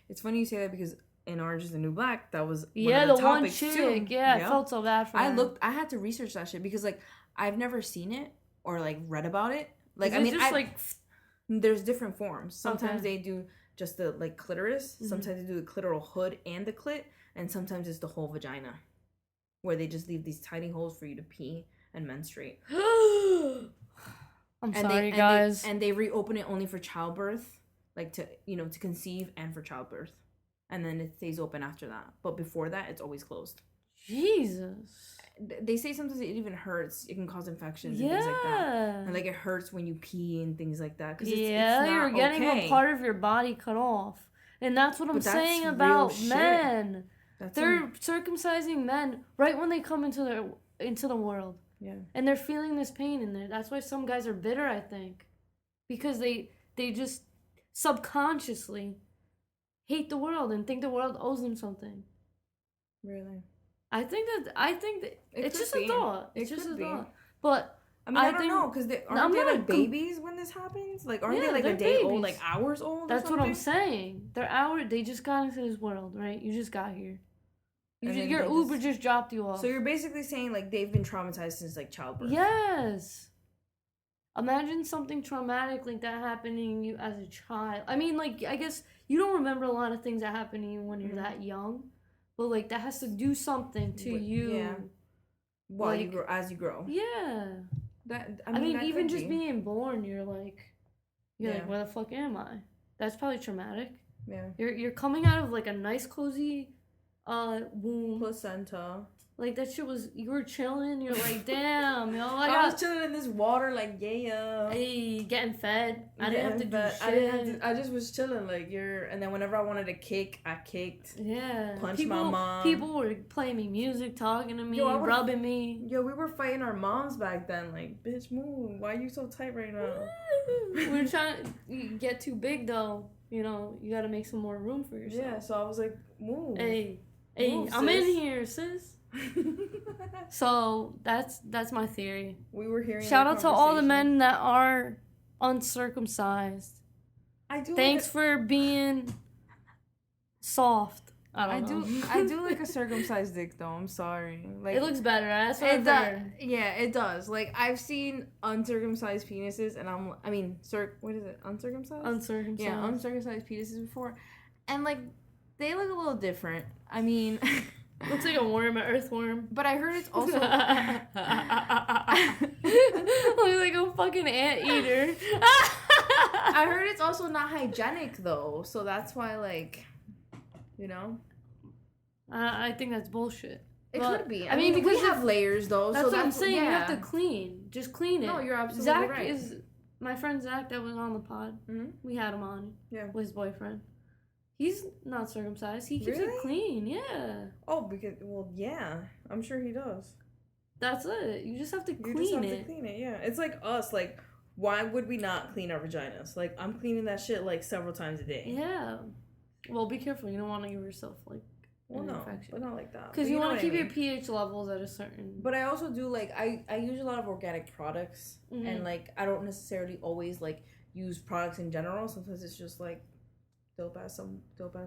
Speaker 2: it's funny you say that because in Orange is the New Black, that was
Speaker 1: Yeah,
Speaker 2: one of
Speaker 1: the
Speaker 2: the
Speaker 1: one
Speaker 2: topics
Speaker 1: chick.
Speaker 2: too.
Speaker 1: Yeah, I
Speaker 2: Yep.
Speaker 1: felt so bad for her.
Speaker 2: I had to research that shit because I've never seen it or read about it.
Speaker 1: Is it just,
Speaker 2: there's different forms. Sometimes
Speaker 1: Okay.
Speaker 2: they do just the clitoris.
Speaker 1: Mhm.
Speaker 2: Sometimes they do the clitoral hood and the clit, and sometimes it's the whole vagina, where they just leave these tiny holes for you to pee and menstruate.
Speaker 1: I'm
Speaker 2: And
Speaker 1: sorry, guys.
Speaker 2: and they reopen it only for childbirth, to conceive and for childbirth, and then it stays open after that. But before that, it's always closed.
Speaker 1: Jesus.
Speaker 2: They say sometimes it even hurts. It can cause infections
Speaker 1: Yeah.
Speaker 2: and things like that. And it hurts when you pee and things like that. Cause it's
Speaker 1: Yeah,
Speaker 2: not
Speaker 1: you're getting
Speaker 2: okay.
Speaker 1: a part of your body cut off. And that's what I'm
Speaker 2: But that's
Speaker 1: saying
Speaker 2: real
Speaker 1: about
Speaker 2: shit.
Speaker 1: men.
Speaker 2: That's
Speaker 1: They're circumcising men right when they come into the world.
Speaker 2: yeah.
Speaker 1: And they're feeling this pain in there. That's why some guys are bitter, I think. Because they just subconsciously hate the world and think the world owes them something.
Speaker 2: Really.
Speaker 1: I think that it's
Speaker 2: could
Speaker 1: just
Speaker 2: be.
Speaker 1: a thought.
Speaker 2: It
Speaker 1: It's just
Speaker 2: could
Speaker 1: a
Speaker 2: be.
Speaker 1: thought. But
Speaker 2: I mean, I don't
Speaker 1: think-
Speaker 2: know, because
Speaker 1: I'm
Speaker 2: aren't they
Speaker 1: not
Speaker 2: babies when this happens? Aren't
Speaker 1: Yeah,
Speaker 2: they
Speaker 1: they're
Speaker 2: a day old,
Speaker 1: babies.
Speaker 2: hours old?
Speaker 1: that's
Speaker 2: or
Speaker 1: what I'm
Speaker 2: something?
Speaker 1: saying. They just got into this world, right? You just got here.
Speaker 2: And then
Speaker 1: Your
Speaker 2: they
Speaker 1: Uber
Speaker 2: just-
Speaker 1: just dropped you off.
Speaker 2: So you're basically saying they've been traumatized since childbirth.
Speaker 1: Yes. Imagine something traumatic like that happening to you as a child. I mean, I guess you don't remember a lot of things that happen to you when you're
Speaker 2: Mhm.
Speaker 1: that young, but that has to do something to you.
Speaker 2: Yeah. While you
Speaker 1: Like-
Speaker 2: grow, as you grow.
Speaker 1: Yeah.
Speaker 2: That
Speaker 1: I mean,
Speaker 2: that
Speaker 1: even
Speaker 2: could
Speaker 1: just
Speaker 2: be.
Speaker 1: being born, you're like,
Speaker 2: Yeah.
Speaker 1: where the fuck am I? That's probably traumatic.
Speaker 2: Yeah.
Speaker 1: You're coming out of a nice cozy womb.
Speaker 2: Placenta.
Speaker 1: Like, that shit was, you were chilling, you're like, damn, yo,
Speaker 2: I was chilling in this water, like, yeah.
Speaker 1: Hey, getting fed. I didn't have to do shit.
Speaker 2: I just was chilling, like, and then whenever I wanted to kick, I kicked.
Speaker 1: Yeah.
Speaker 2: Punched my mom.
Speaker 1: People were playing me music, talking to me, rubbing me.
Speaker 2: Yo, we were fighting our moms back then, like, bitch, move. Why are you so tight right now?
Speaker 1: We were trying to get too big, though. You know, you gotta make some more room for yourself.
Speaker 2: Yeah, so I was like, move.
Speaker 1: Hey,
Speaker 2: move,
Speaker 1: I'm
Speaker 2: sis.
Speaker 1: in here, sis. So that's my theory.
Speaker 2: We were hearing.
Speaker 1: Shout out to all the men that are uncircumcised.
Speaker 2: I do.
Speaker 1: Thanks for being soft. I
Speaker 2: do like a circumcised dick though. I'm sorry. Like
Speaker 1: it looks better. That's what
Speaker 2: it
Speaker 1: I've
Speaker 2: does.
Speaker 1: heard.
Speaker 2: Yeah, it does. Like I've seen uncircumcised penises, and what is it? Uncircumcised.
Speaker 1: Uncircumcised.
Speaker 2: Yeah, uncircumcised penises before, and like they look a little different. I mean.
Speaker 1: Looks like a worm, an earthworm.
Speaker 2: But I heard it's also
Speaker 1: looks like a fucking anteater.
Speaker 2: I heard it's also not hygienic though, so that's why, like, you know.
Speaker 1: I think that's bullshit.
Speaker 2: It could be.
Speaker 1: I mean, because
Speaker 2: we have layers though.
Speaker 1: That's
Speaker 2: so
Speaker 1: what I'm saying.
Speaker 2: Yeah.
Speaker 1: You have to clean. Just clean it.
Speaker 2: No, you're absolutely
Speaker 1: Zach
Speaker 2: right.
Speaker 1: is my friend Zach that was on the pod.
Speaker 2: Mm-hmm.
Speaker 1: We had him on.
Speaker 2: Yeah.
Speaker 1: With his boyfriend. He's not circumcised. He keeps
Speaker 2: Really?
Speaker 1: it clean. Yeah.
Speaker 2: Oh, because yeah, I'm sure he does.
Speaker 1: That's it. You just have to clean
Speaker 2: You just have
Speaker 1: it.
Speaker 2: to clean it. Yeah, it's like us. Like, why would we not clean our vaginas? Like, I'm cleaning that shit like several times a day.
Speaker 1: Yeah. Well, be careful. You don't want to give yourself like an infection.
Speaker 2: But not like that.
Speaker 1: Because you want to keep
Speaker 2: your
Speaker 1: your pH levels at a certain.
Speaker 2: But I also do like I use a lot of organic products, and like I don't necessarily always like use products in general. Sometimes it's just like dope ass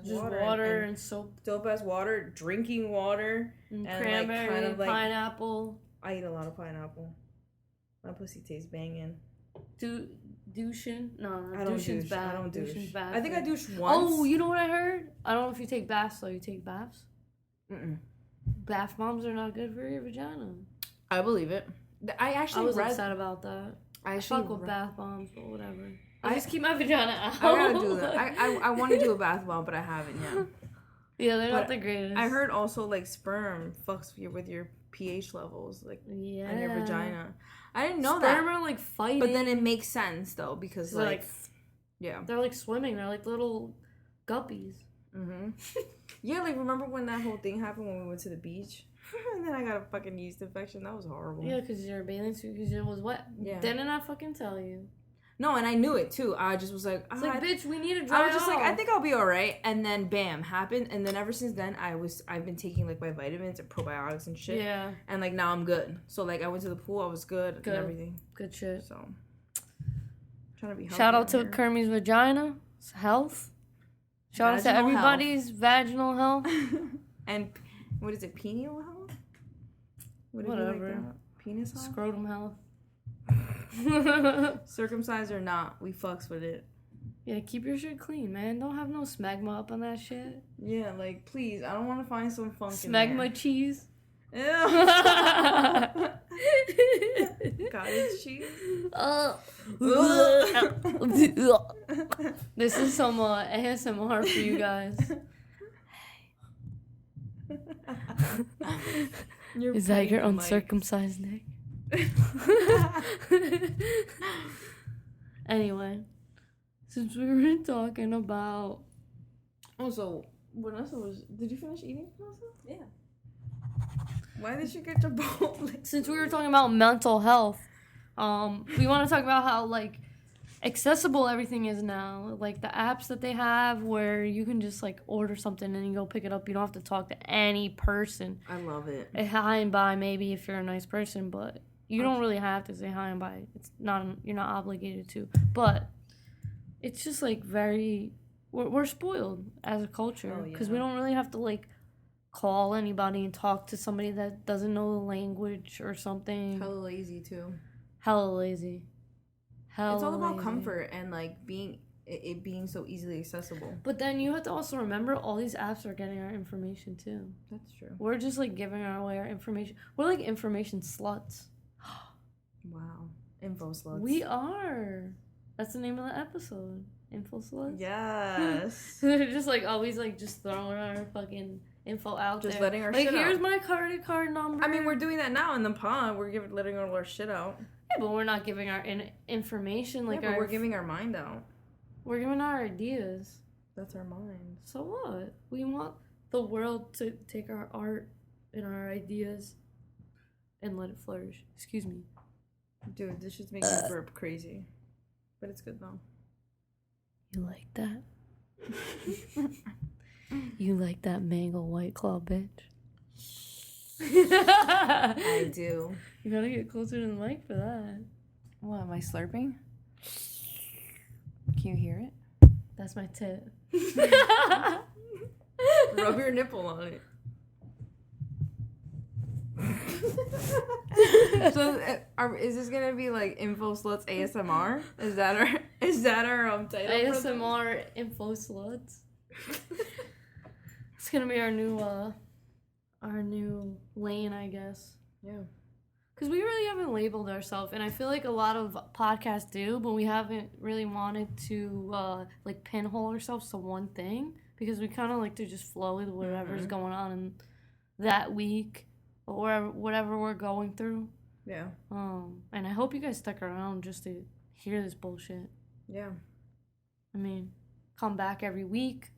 Speaker 1: just
Speaker 2: water
Speaker 1: and soap,
Speaker 2: dope ass water, drinking water,
Speaker 1: and
Speaker 2: and
Speaker 1: cranberry,
Speaker 2: like kind of like
Speaker 1: pineapple.
Speaker 2: I eat a lot of pineapple. My pussy tastes banging.
Speaker 1: Douching? No,
Speaker 2: I don't
Speaker 1: douching's
Speaker 2: douche.
Speaker 1: bad.
Speaker 2: I don't douche.
Speaker 1: Douching's bad.
Speaker 2: I think I douche once.
Speaker 1: Oh, you know what I heard? I don't know if you take baths though. You take baths?
Speaker 2: Mm-mm.
Speaker 1: Bath bombs are not good for your vagina.
Speaker 2: I believe it. I
Speaker 1: was upset about that.
Speaker 2: I
Speaker 1: fuck with bath bombs, but whatever. I just keep my vagina out.
Speaker 2: I gotta do that. I want to do a bath bomb, but I haven't yet.
Speaker 1: Yeah, they're not the greatest.
Speaker 2: I heard also like sperm fucks with your pH levels, like in your vagina. I didn't know that.
Speaker 1: Sperm are like fighting.
Speaker 2: But then it makes sense though because like yeah,
Speaker 1: they're like swimming. They're like little guppies.
Speaker 2: Mhm. Yeah, like remember when that whole thing happened when we went to the beach? And then I got a fucking yeast infection. That was horrible.
Speaker 1: Yeah, because your bathing suit, because it was wet.
Speaker 2: Yeah.
Speaker 1: Didn't I fucking tell you?
Speaker 2: No, and I knew it too. I just was like,
Speaker 1: it's like, bitch, we need to dry
Speaker 2: I was just
Speaker 1: off.
Speaker 2: like, I think I'll be alright. And then bam, happened. And then ever since then, I've been taking like my vitamins and probiotics and shit.
Speaker 1: Yeah.
Speaker 2: And like now I'm good. So like I went to the pool, I was good. And everything.
Speaker 1: Good shit.
Speaker 2: So trying to be healthy.
Speaker 1: Shout out to Kermie's vagina health. Shout out to everybody's vaginal health.
Speaker 2: And what is it? Penial health?
Speaker 1: Whatever.
Speaker 2: Like penis health?
Speaker 1: Scrotum health.
Speaker 2: Circumcised or not, we fucks with it.
Speaker 1: Yeah, keep your shit clean, man. Don't have no smegma up on that shit.
Speaker 2: Yeah, like please, I don't want to find some funk
Speaker 1: smegma
Speaker 2: in there.
Speaker 1: Cheese.
Speaker 2: Ew. Cottage cheese.
Speaker 1: This is some ASMR for you guys. Is that your uncircumcised neck? Anyway, since we were talking about...
Speaker 2: Also, Vanessa did you finish eating, Vanessa?
Speaker 3: Yeah.
Speaker 2: Why did you get your bowl?
Speaker 1: Since we were talking about mental health, we want to talk about how, like, accessible everything is now. Like, the apps that they have where you can just, like, order something and you go pick it up. You don't have to talk to any person.
Speaker 2: I love it.
Speaker 1: Hi and bye, maybe, if you're a nice person, but you don't really have to say hi and bye. You're not obligated to. But it's just, like, we're spoiled as a culture. Because we don't really have to, like, call anybody and talk to somebody that doesn't know the language or something.
Speaker 2: Hella lazy, too.
Speaker 1: Hella lazy.
Speaker 2: It's all about comfort and like being so easily accessible.
Speaker 1: But then you have to also remember all these apps are getting our information too.
Speaker 2: That's true.
Speaker 1: We're just like giving away our information. We're like information sluts.
Speaker 2: Wow. Info sluts.
Speaker 1: We are. That's the name of the episode. Info sluts.
Speaker 2: Yes.
Speaker 1: They're just like always like just throwing our fucking info out
Speaker 2: Just
Speaker 1: there.
Speaker 2: letting our
Speaker 1: like,
Speaker 2: shit
Speaker 1: here's
Speaker 2: out.
Speaker 1: my credit card number.
Speaker 2: I mean, we're doing that now in the pod. We're letting all our shit out.
Speaker 1: Yeah, but we're not giving our information. Like,
Speaker 2: but we're giving our mind out.
Speaker 1: We're giving our ideas.
Speaker 2: That's our mind.
Speaker 1: So what? We want the world to take our art and our ideas and let it flourish. Excuse me.
Speaker 2: Dude, this shit's making me burp crazy. But it's good though.
Speaker 1: You like that? You like that mango White Claw, bitch?
Speaker 2: I do.
Speaker 1: You gotta get closer to the mic for that.
Speaker 2: What, am I slurping? Can you hear it?
Speaker 1: That's my tip.
Speaker 2: Rub your nipple on it. So, is this gonna be like Info Sluts ASMR? Is that our title?
Speaker 1: ASMR Info Sluts. It's gonna be our new lane, I guess.
Speaker 2: Yeah.
Speaker 1: Because we really haven't labeled ourselves, and I feel like a lot of podcasts do, but we haven't really wanted to like pinhole ourselves to one thing, because we kind of like to just flow with whatever's going on in that week or whatever we're going through.
Speaker 2: Yeah.
Speaker 1: And I hope you guys stuck around just to hear this bullshit.
Speaker 2: Yeah.
Speaker 1: I mean, come back every week.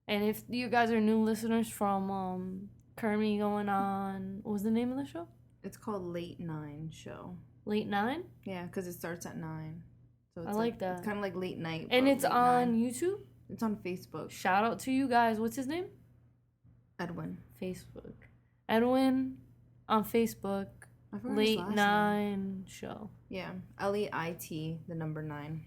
Speaker 1: And if you guys are new listeners from Kermie going on, what was the name of the show?
Speaker 2: It's called Late 9 Show.
Speaker 1: Late 9?
Speaker 2: Yeah, because it starts at 9. So it's
Speaker 1: I like that.
Speaker 2: It's kind of like late night.
Speaker 1: And
Speaker 2: but
Speaker 1: it's
Speaker 2: late
Speaker 1: on
Speaker 2: 9.
Speaker 1: YouTube?
Speaker 2: It's on Facebook.
Speaker 1: Shout out to you guys. What's his name?
Speaker 2: Edwin.
Speaker 1: Facebook. Edwin on Facebook.
Speaker 2: I forgot his
Speaker 1: Late
Speaker 2: last
Speaker 1: 9
Speaker 2: name.
Speaker 1: Show.
Speaker 2: Yeah. LEIT, the number 9.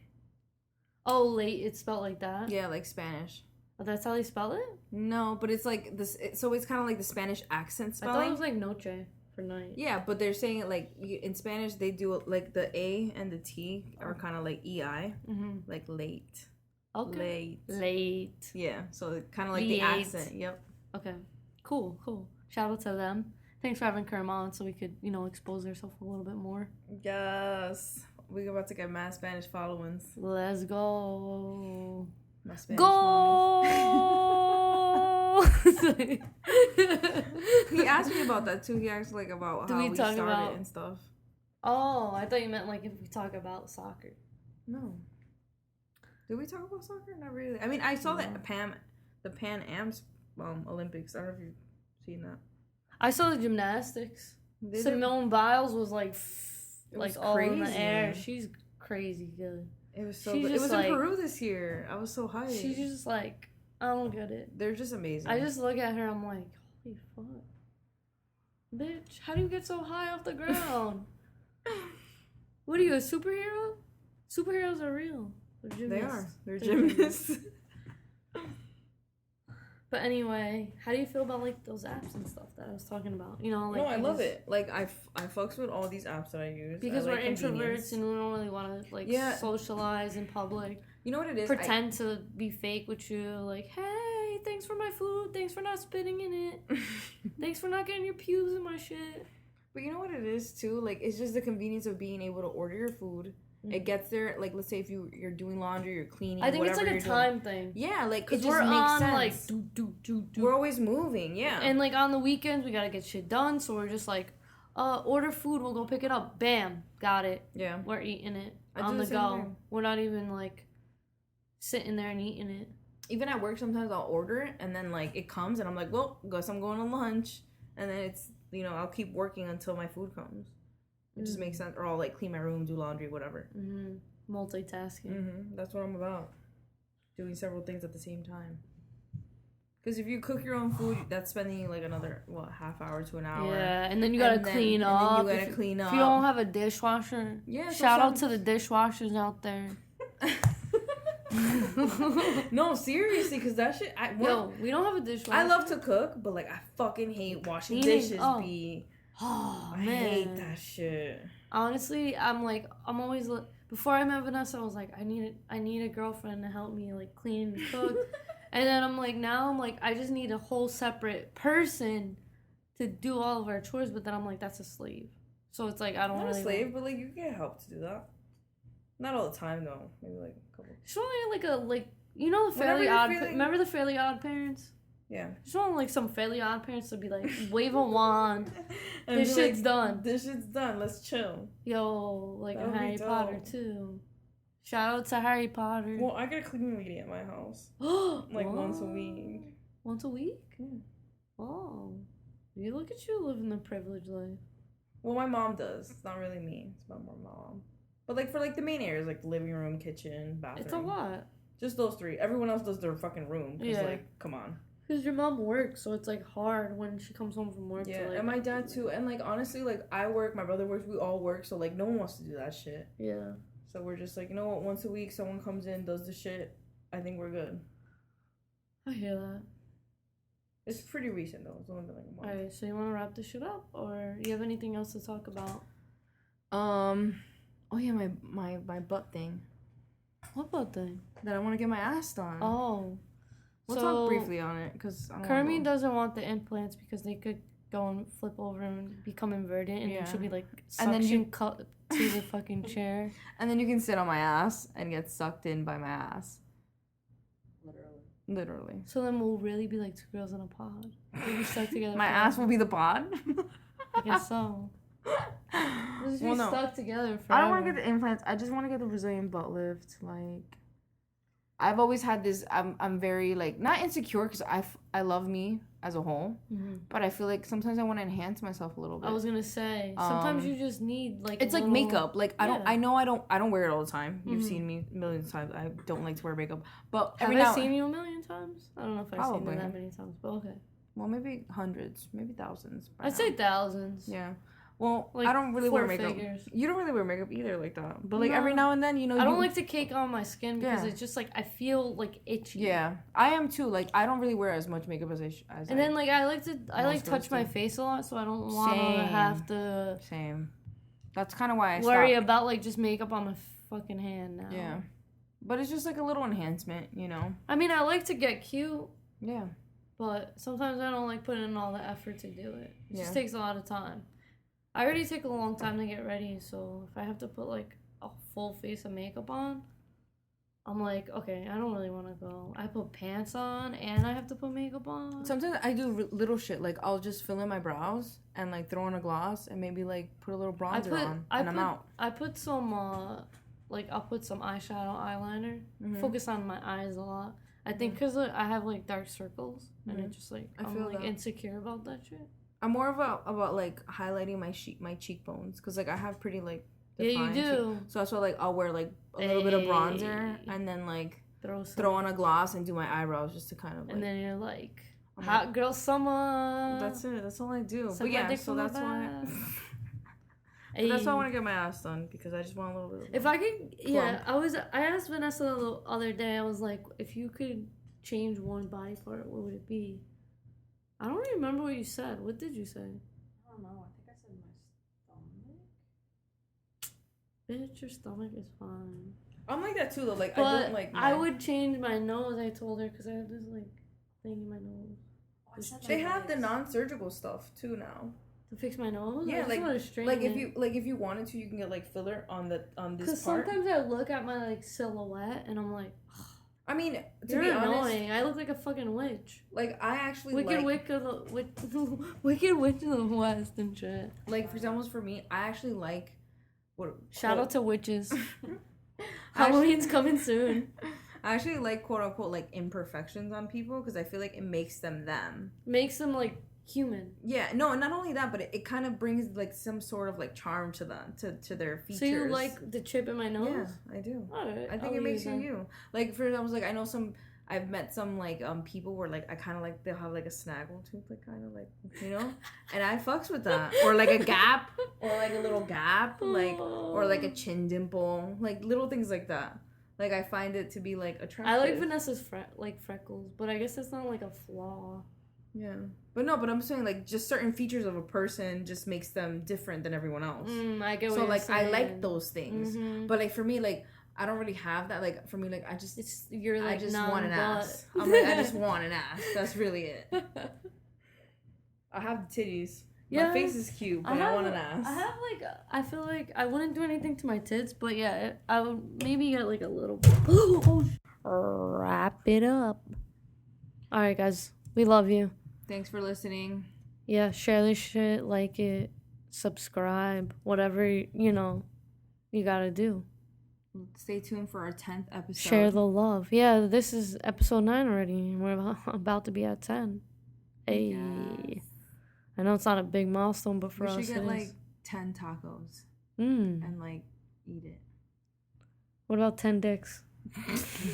Speaker 1: Oh, late. It's spelled like that?
Speaker 2: Yeah, like Spanish.
Speaker 1: Oh, that's how they spell it?
Speaker 2: No, but it's like this. So it's kind of like the Spanish accent spelling.
Speaker 1: I thought it was like noche for night.
Speaker 2: Yeah, but they're saying it like in Spanish they do like the A and the T are kind of like EI, like late.
Speaker 1: Okay.
Speaker 2: Late.
Speaker 1: Late.
Speaker 2: Yeah, so kind of like
Speaker 1: Late.
Speaker 2: the accent. Yep.
Speaker 1: Okay. Cool. Shout out to them. Thanks for having Kerm on so we could, expose ourselves a little bit more.
Speaker 2: Yes. We're about to get mad Spanish followings.
Speaker 1: Let's go.
Speaker 2: My Spanish
Speaker 1: Go!
Speaker 2: He asked me about that too. He asked like about how we started
Speaker 1: about...
Speaker 2: and stuff.
Speaker 1: Oh, I thought you meant like if we talk about soccer.
Speaker 2: No. Did we talk about soccer? Not really. I mean, I saw the Pan Am's Olympics. I don't know if you've seen that.
Speaker 1: I saw the gymnastics. Simone Biles was like all in the air. She's crazy good.
Speaker 2: It was so good. It was in Peru this year. I was so hyped.
Speaker 1: She's just like, I don't get it.
Speaker 2: They're just amazing.
Speaker 1: I just look at her, I'm like, holy fuck. Bitch, how do you get so high off the ground? What are you, a superhero? Superheroes are real. They're gymnasts.
Speaker 2: They're gymnasts.
Speaker 1: But anyway, how do you feel about like those apps and stuff that I was talking about? Like,
Speaker 2: no, I love it. Like I fucks with all these apps that I use
Speaker 1: because we're introverts and we don't really want to socialize in public.
Speaker 2: You know what it is?
Speaker 1: Pretend to be fake with you, like, hey, thanks for my food, thanks for not spitting in it, thanks for not getting your pubes in my shit.
Speaker 2: But you know what it is too? Like it's just the convenience of being able to order your food. It gets there, like, let's say if you're doing laundry, you're cleaning,
Speaker 1: I think it's like a time thing.
Speaker 2: Yeah, like, it just
Speaker 1: we're
Speaker 2: makes
Speaker 1: on,
Speaker 2: sense.
Speaker 1: like, do.
Speaker 2: We're always moving, yeah.
Speaker 1: And, like, on the weekends, we gotta get shit done, so we're just like, order food, we'll go pick it up. Bam, got it.
Speaker 2: Yeah.
Speaker 1: We're eating it
Speaker 2: on
Speaker 1: the go. Thing. We're not even, like, sitting there and eating it.
Speaker 2: Even at work, sometimes I'll order it, and then, like, it comes, and I'm like, well, guess I'm going to lunch. And then it's, I'll keep working until my food comes. It just makes sense. Or I'll, like, clean my room, do laundry, whatever.
Speaker 1: Multitasking.
Speaker 2: That's what I'm about. Doing several things at the same time. Because if you cook your own food, that's spending like another half hour to an hour.
Speaker 1: Yeah, and then you gotta clean up.
Speaker 2: And then you gotta clean up.
Speaker 1: If you don't have a dishwasher, shout out to the dishwashers out there.
Speaker 2: No, seriously, because that shit.
Speaker 1: We don't have a dishwasher.
Speaker 2: I love to cook, but like I fucking hate washing dishes.
Speaker 1: Oh
Speaker 2: man, I hate that shit.
Speaker 1: Honestly, I'm always. Before I met Vanessa, I was like, I need a girlfriend to help me like clean and cook. And then now I'm like, I just need a whole separate person to do all of our chores. But then I'm like, that's a slave. So it's like, I don't
Speaker 2: Not
Speaker 1: really
Speaker 2: a slave, but like you get help to do that. Not all the time though. Maybe like a couple.
Speaker 1: It's only the Fairly Odd. Remember the Fairly Odd Parents?
Speaker 2: Yeah.
Speaker 1: Just want like some Fairly Odd Parents to be like, wave a wand.
Speaker 2: And
Speaker 1: This
Speaker 2: be
Speaker 1: shit's
Speaker 2: like,
Speaker 1: done.
Speaker 2: This shit's done. Let's chill.
Speaker 1: Yo, like
Speaker 2: That
Speaker 1: a
Speaker 2: would be
Speaker 1: Harry
Speaker 2: dope.
Speaker 1: Potter too. Shout out to Harry Potter.
Speaker 2: Well, I get a cleaning lady at my house. Like once a week.
Speaker 1: Once a week?
Speaker 2: Yeah.
Speaker 1: Oh. You look at you living the privileged life.
Speaker 2: Well, my mom does. It's not really me. It's my mom. But like for like the main areas, like living room, kitchen, bathroom.
Speaker 1: It's a lot.
Speaker 2: Just those three. Everyone else does their fucking room. Cause like, come on.
Speaker 1: Because your mom works, so it's like hard when she comes home from work.
Speaker 2: Yeah,
Speaker 1: to, like,
Speaker 2: and my dad too. And like honestly, like I work, my brother works, we all work. So like no one wants to do that shit.
Speaker 1: Yeah.
Speaker 2: So we're just like, you know what? Once a week, someone comes in, does the shit. I think we're good.
Speaker 1: I hear that.
Speaker 2: It's pretty recent though. It's only been like a month.
Speaker 1: Alright, so you want to wrap this shit up, or you have anything else to talk about?
Speaker 2: Oh yeah, my butt thing
Speaker 1: What about thing?
Speaker 2: that I want to get my ass done.
Speaker 1: Oh.
Speaker 2: We'll
Speaker 1: so
Speaker 2: talk briefly on it because
Speaker 1: Kermie doesn't want the implants because they could go and flip over and become inverted, and then she'll be like
Speaker 2: And then
Speaker 1: suction cut to the fucking chair.
Speaker 2: And then you can sit on my ass and get sucked in by my ass. Literally.
Speaker 1: So then we'll really be like two girls in a pod. We'll be stuck together.
Speaker 2: My
Speaker 1: forever.
Speaker 2: ass will be the pod.
Speaker 1: I guess so. We'll just be
Speaker 2: Well, no.
Speaker 1: stuck together forever.
Speaker 2: I don't want to get the implants. I just want to get the Brazilian butt lift. Like, I've always had this. I'm very like not insecure because I love me as a whole, but I feel like sometimes I want to enhance myself a little bit.
Speaker 1: I was gonna say sometimes you just need like
Speaker 2: it's
Speaker 1: a
Speaker 2: like
Speaker 1: little...
Speaker 2: makeup. Like I don't wear it all the time. You've
Speaker 1: Mhm.
Speaker 2: seen me millions of times. I don't like to wear makeup, but
Speaker 1: Have
Speaker 2: every now
Speaker 1: I seen you a million times? I don't know if I've seen
Speaker 2: Probably.
Speaker 1: you that many times, but okay.
Speaker 2: well maybe hundreds, maybe thousands. by
Speaker 1: I'd
Speaker 2: now.
Speaker 1: say thousands.
Speaker 2: Yeah. Well,
Speaker 1: Like
Speaker 2: I don't really wear
Speaker 1: four
Speaker 2: makeup.
Speaker 1: figures.
Speaker 2: You don't really wear makeup either, like that. But like
Speaker 1: No.
Speaker 2: every now and then, you know.
Speaker 1: I don't like to cake on my skin because
Speaker 2: Yeah.
Speaker 1: it's just like I feel like itchy.
Speaker 2: Yeah, I am too. Like I don't really wear as much makeup as.
Speaker 1: And then like I like
Speaker 2: Most
Speaker 1: touch
Speaker 2: girls
Speaker 1: my
Speaker 2: do.
Speaker 1: face a lot, so I don't want to
Speaker 2: Same.
Speaker 1: have to
Speaker 2: Same. That's kind of why I
Speaker 1: worry
Speaker 2: stopped.
Speaker 1: about like just makeup on my fucking hand now.
Speaker 2: Yeah, but it's just like a little enhancement, you know.
Speaker 1: I mean, I like to get cute,
Speaker 2: Yeah.
Speaker 1: but sometimes I don't like putting in all the effort to do it. It just
Speaker 2: Yeah.
Speaker 1: takes a lot of time. I already take a long time to get ready, so if I have to put like a full face of makeup on, I'm like, okay, I don't really want to go. I put pants on and I have to put makeup on.
Speaker 2: Sometimes I do little shit. Like I'll just fill in my brows and like throw on a gloss and maybe like put a little bronzer on and I'm out.
Speaker 1: I put some like I'll put some eyeshadow, eyeliner.
Speaker 2: Mhm.
Speaker 1: Focus on my eyes a lot. I think because I have like dark circles and
Speaker 2: Mhm.
Speaker 1: it just like
Speaker 2: I
Speaker 1: I'm
Speaker 2: feel
Speaker 1: like
Speaker 2: that.
Speaker 1: insecure about that shit.
Speaker 2: I'm more about like highlighting my cheekbones because like I have pretty like
Speaker 1: Yeah, you
Speaker 2: defined
Speaker 1: do.
Speaker 2: So that's why like I'll wear like a little bit of bronzer
Speaker 1: Hey.
Speaker 2: and then like
Speaker 1: Throw
Speaker 2: on a gloss and do my eyebrows just to kind of like.
Speaker 1: and then you're like
Speaker 2: I'm
Speaker 1: hot
Speaker 2: like,
Speaker 1: girl summer.
Speaker 2: That's it. That's all I do.
Speaker 1: Suck
Speaker 2: But
Speaker 1: my
Speaker 2: yeah,
Speaker 1: dick
Speaker 2: so
Speaker 1: from the
Speaker 2: that's why.
Speaker 1: back.
Speaker 2: But that's why I
Speaker 1: Ayy.
Speaker 2: want to get my ass done because I just want a little bit. Of
Speaker 1: If I could, yeah, I asked Vanessa the other day. I was like, if you could change one body part, what would it be? I don't remember what you said. What did you say?
Speaker 3: I don't know. I think I said my stomach.
Speaker 1: Bitch, your stomach is fine.
Speaker 2: I'm like that too though. Like
Speaker 1: But
Speaker 2: I don't like.
Speaker 1: I would change my nose. I told her because I have this like thing in my nose
Speaker 3: Oh, I said my
Speaker 2: They have the
Speaker 3: legs.
Speaker 2: non-surgical stuff too now.
Speaker 1: to fix my nose. I
Speaker 2: Yeah,
Speaker 1: just
Speaker 2: like-
Speaker 1: want to straighten
Speaker 2: Like
Speaker 1: it.
Speaker 2: if you wanted to, you can get like filler on this
Speaker 1: Because
Speaker 2: part.
Speaker 1: sometimes I look at my like silhouette and I'm like,
Speaker 2: I mean, to
Speaker 1: you're
Speaker 2: be honest,
Speaker 1: annoying. I look like a fucking witch.
Speaker 2: like I actually
Speaker 1: Wicked
Speaker 2: like,
Speaker 1: witch of the wicked witch of the west and shit.
Speaker 2: like for example, for me, I actually like what.
Speaker 1: Shout out to witches.
Speaker 2: I
Speaker 1: Halloween's coming soon.
Speaker 2: I actually like quote unquote like imperfections on people because I feel like it makes them them.
Speaker 1: Makes them like human.
Speaker 2: Yeah, no, not only that, but it kind of brings like some sort of like charm to them, to their features.
Speaker 1: So you like the chip in my nose?
Speaker 2: Yeah, I do.
Speaker 1: Alright,
Speaker 2: I think
Speaker 1: I'll
Speaker 2: it makes
Speaker 1: use that.
Speaker 2: you. Like for example, like I know I've met some like people where like I kind of like they'll have like a snaggle tooth, like kind of like you know, and I fucks with that, or like a gap, or like a little gap, like or like a chin dimple, like little things like that. Like I find it to be like attractive.
Speaker 1: I like Vanessa's freckles, but I guess that's not like a flaw.
Speaker 2: Yeah, but no, but I'm saying like just certain features of a person just makes them different than everyone else.
Speaker 1: I get what
Speaker 2: So
Speaker 1: you're
Speaker 2: like
Speaker 1: saying.
Speaker 2: I like those things,
Speaker 1: Mhm.
Speaker 2: but like for me like I don't really have that. Like for me like I just
Speaker 1: You're like
Speaker 2: I just
Speaker 1: non
Speaker 2: want an
Speaker 1: butt.
Speaker 2: ass. I'm like I just want an ass. That's really it. I have the titties.
Speaker 1: Yeah,
Speaker 2: My face is cute, but I want an ass.
Speaker 1: I have like I feel like I wouldn't do anything to my tits, but yeah, I would maybe get like a little. Wrap it up. All right, guys. We love you.
Speaker 2: Thanks for listening.
Speaker 1: Yeah, share this shit, like it, subscribe, whatever, you gotta do.
Speaker 2: Stay tuned for our 10th episode.
Speaker 1: Share the love. Yeah, this is episode 9 already, and we're about to be at 10. Hey.
Speaker 2: Yes.
Speaker 1: I know it's not a big milestone, but for us,
Speaker 2: we should get
Speaker 1: it
Speaker 2: like
Speaker 1: is.
Speaker 2: 10 tacos
Speaker 1: Mm.
Speaker 2: and like eat it.
Speaker 1: What about 10 dicks?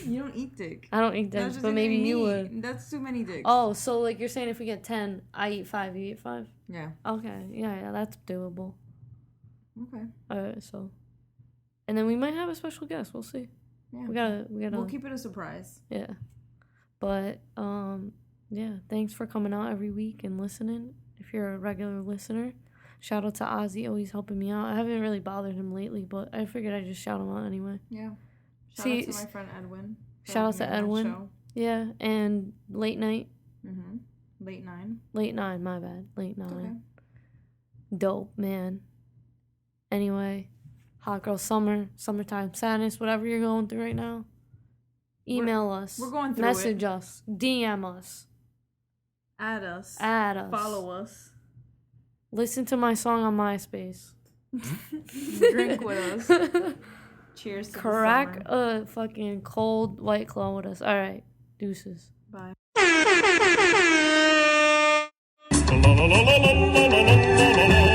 Speaker 2: You don't eat dick.
Speaker 1: I don't eat
Speaker 2: That's
Speaker 1: dicks,
Speaker 2: just
Speaker 1: but maybe
Speaker 2: eating
Speaker 1: you
Speaker 2: meat.
Speaker 1: would.
Speaker 2: That's too many dicks.
Speaker 1: Oh, so like you're saying if we get 10, I eat 5, you eat 5?
Speaker 2: Yeah.
Speaker 1: Okay, yeah, that's doable.
Speaker 2: Okay.
Speaker 1: Alright, so. And then we might have a special guest, we'll see.
Speaker 2: Yeah.
Speaker 1: We gotta.
Speaker 2: We'll keep it a surprise.
Speaker 1: Yeah. But, yeah, thanks for coming out every week and listening. If you're a regular listener, shout out to Ozzy, always helping me out. I haven't really bothered him lately, but I figured I'd just shout him out anyway.
Speaker 2: Yeah. Shout out to my friend Edwin.
Speaker 1: Shout out to Edwin. Yeah, and Late Night.
Speaker 2: Mm-hmm. Late 9.
Speaker 1: Late 9, my bad. Late 9.
Speaker 2: Okay.
Speaker 1: Dope, man. Anyway, hot girl summer, summertime sadness, whatever you're going through right now. Email us.
Speaker 2: We're going through
Speaker 1: Message us. DM us.
Speaker 2: Add us.
Speaker 1: Add us.
Speaker 2: Follow us.
Speaker 1: Listen to my song on MySpace.
Speaker 2: Drink with us. Cheers to
Speaker 1: Crack
Speaker 2: the summer.
Speaker 1: a fucking cold White Claw with us. All right. Deuces.
Speaker 2: Bye.
Speaker 5: La la la la la la la la la la.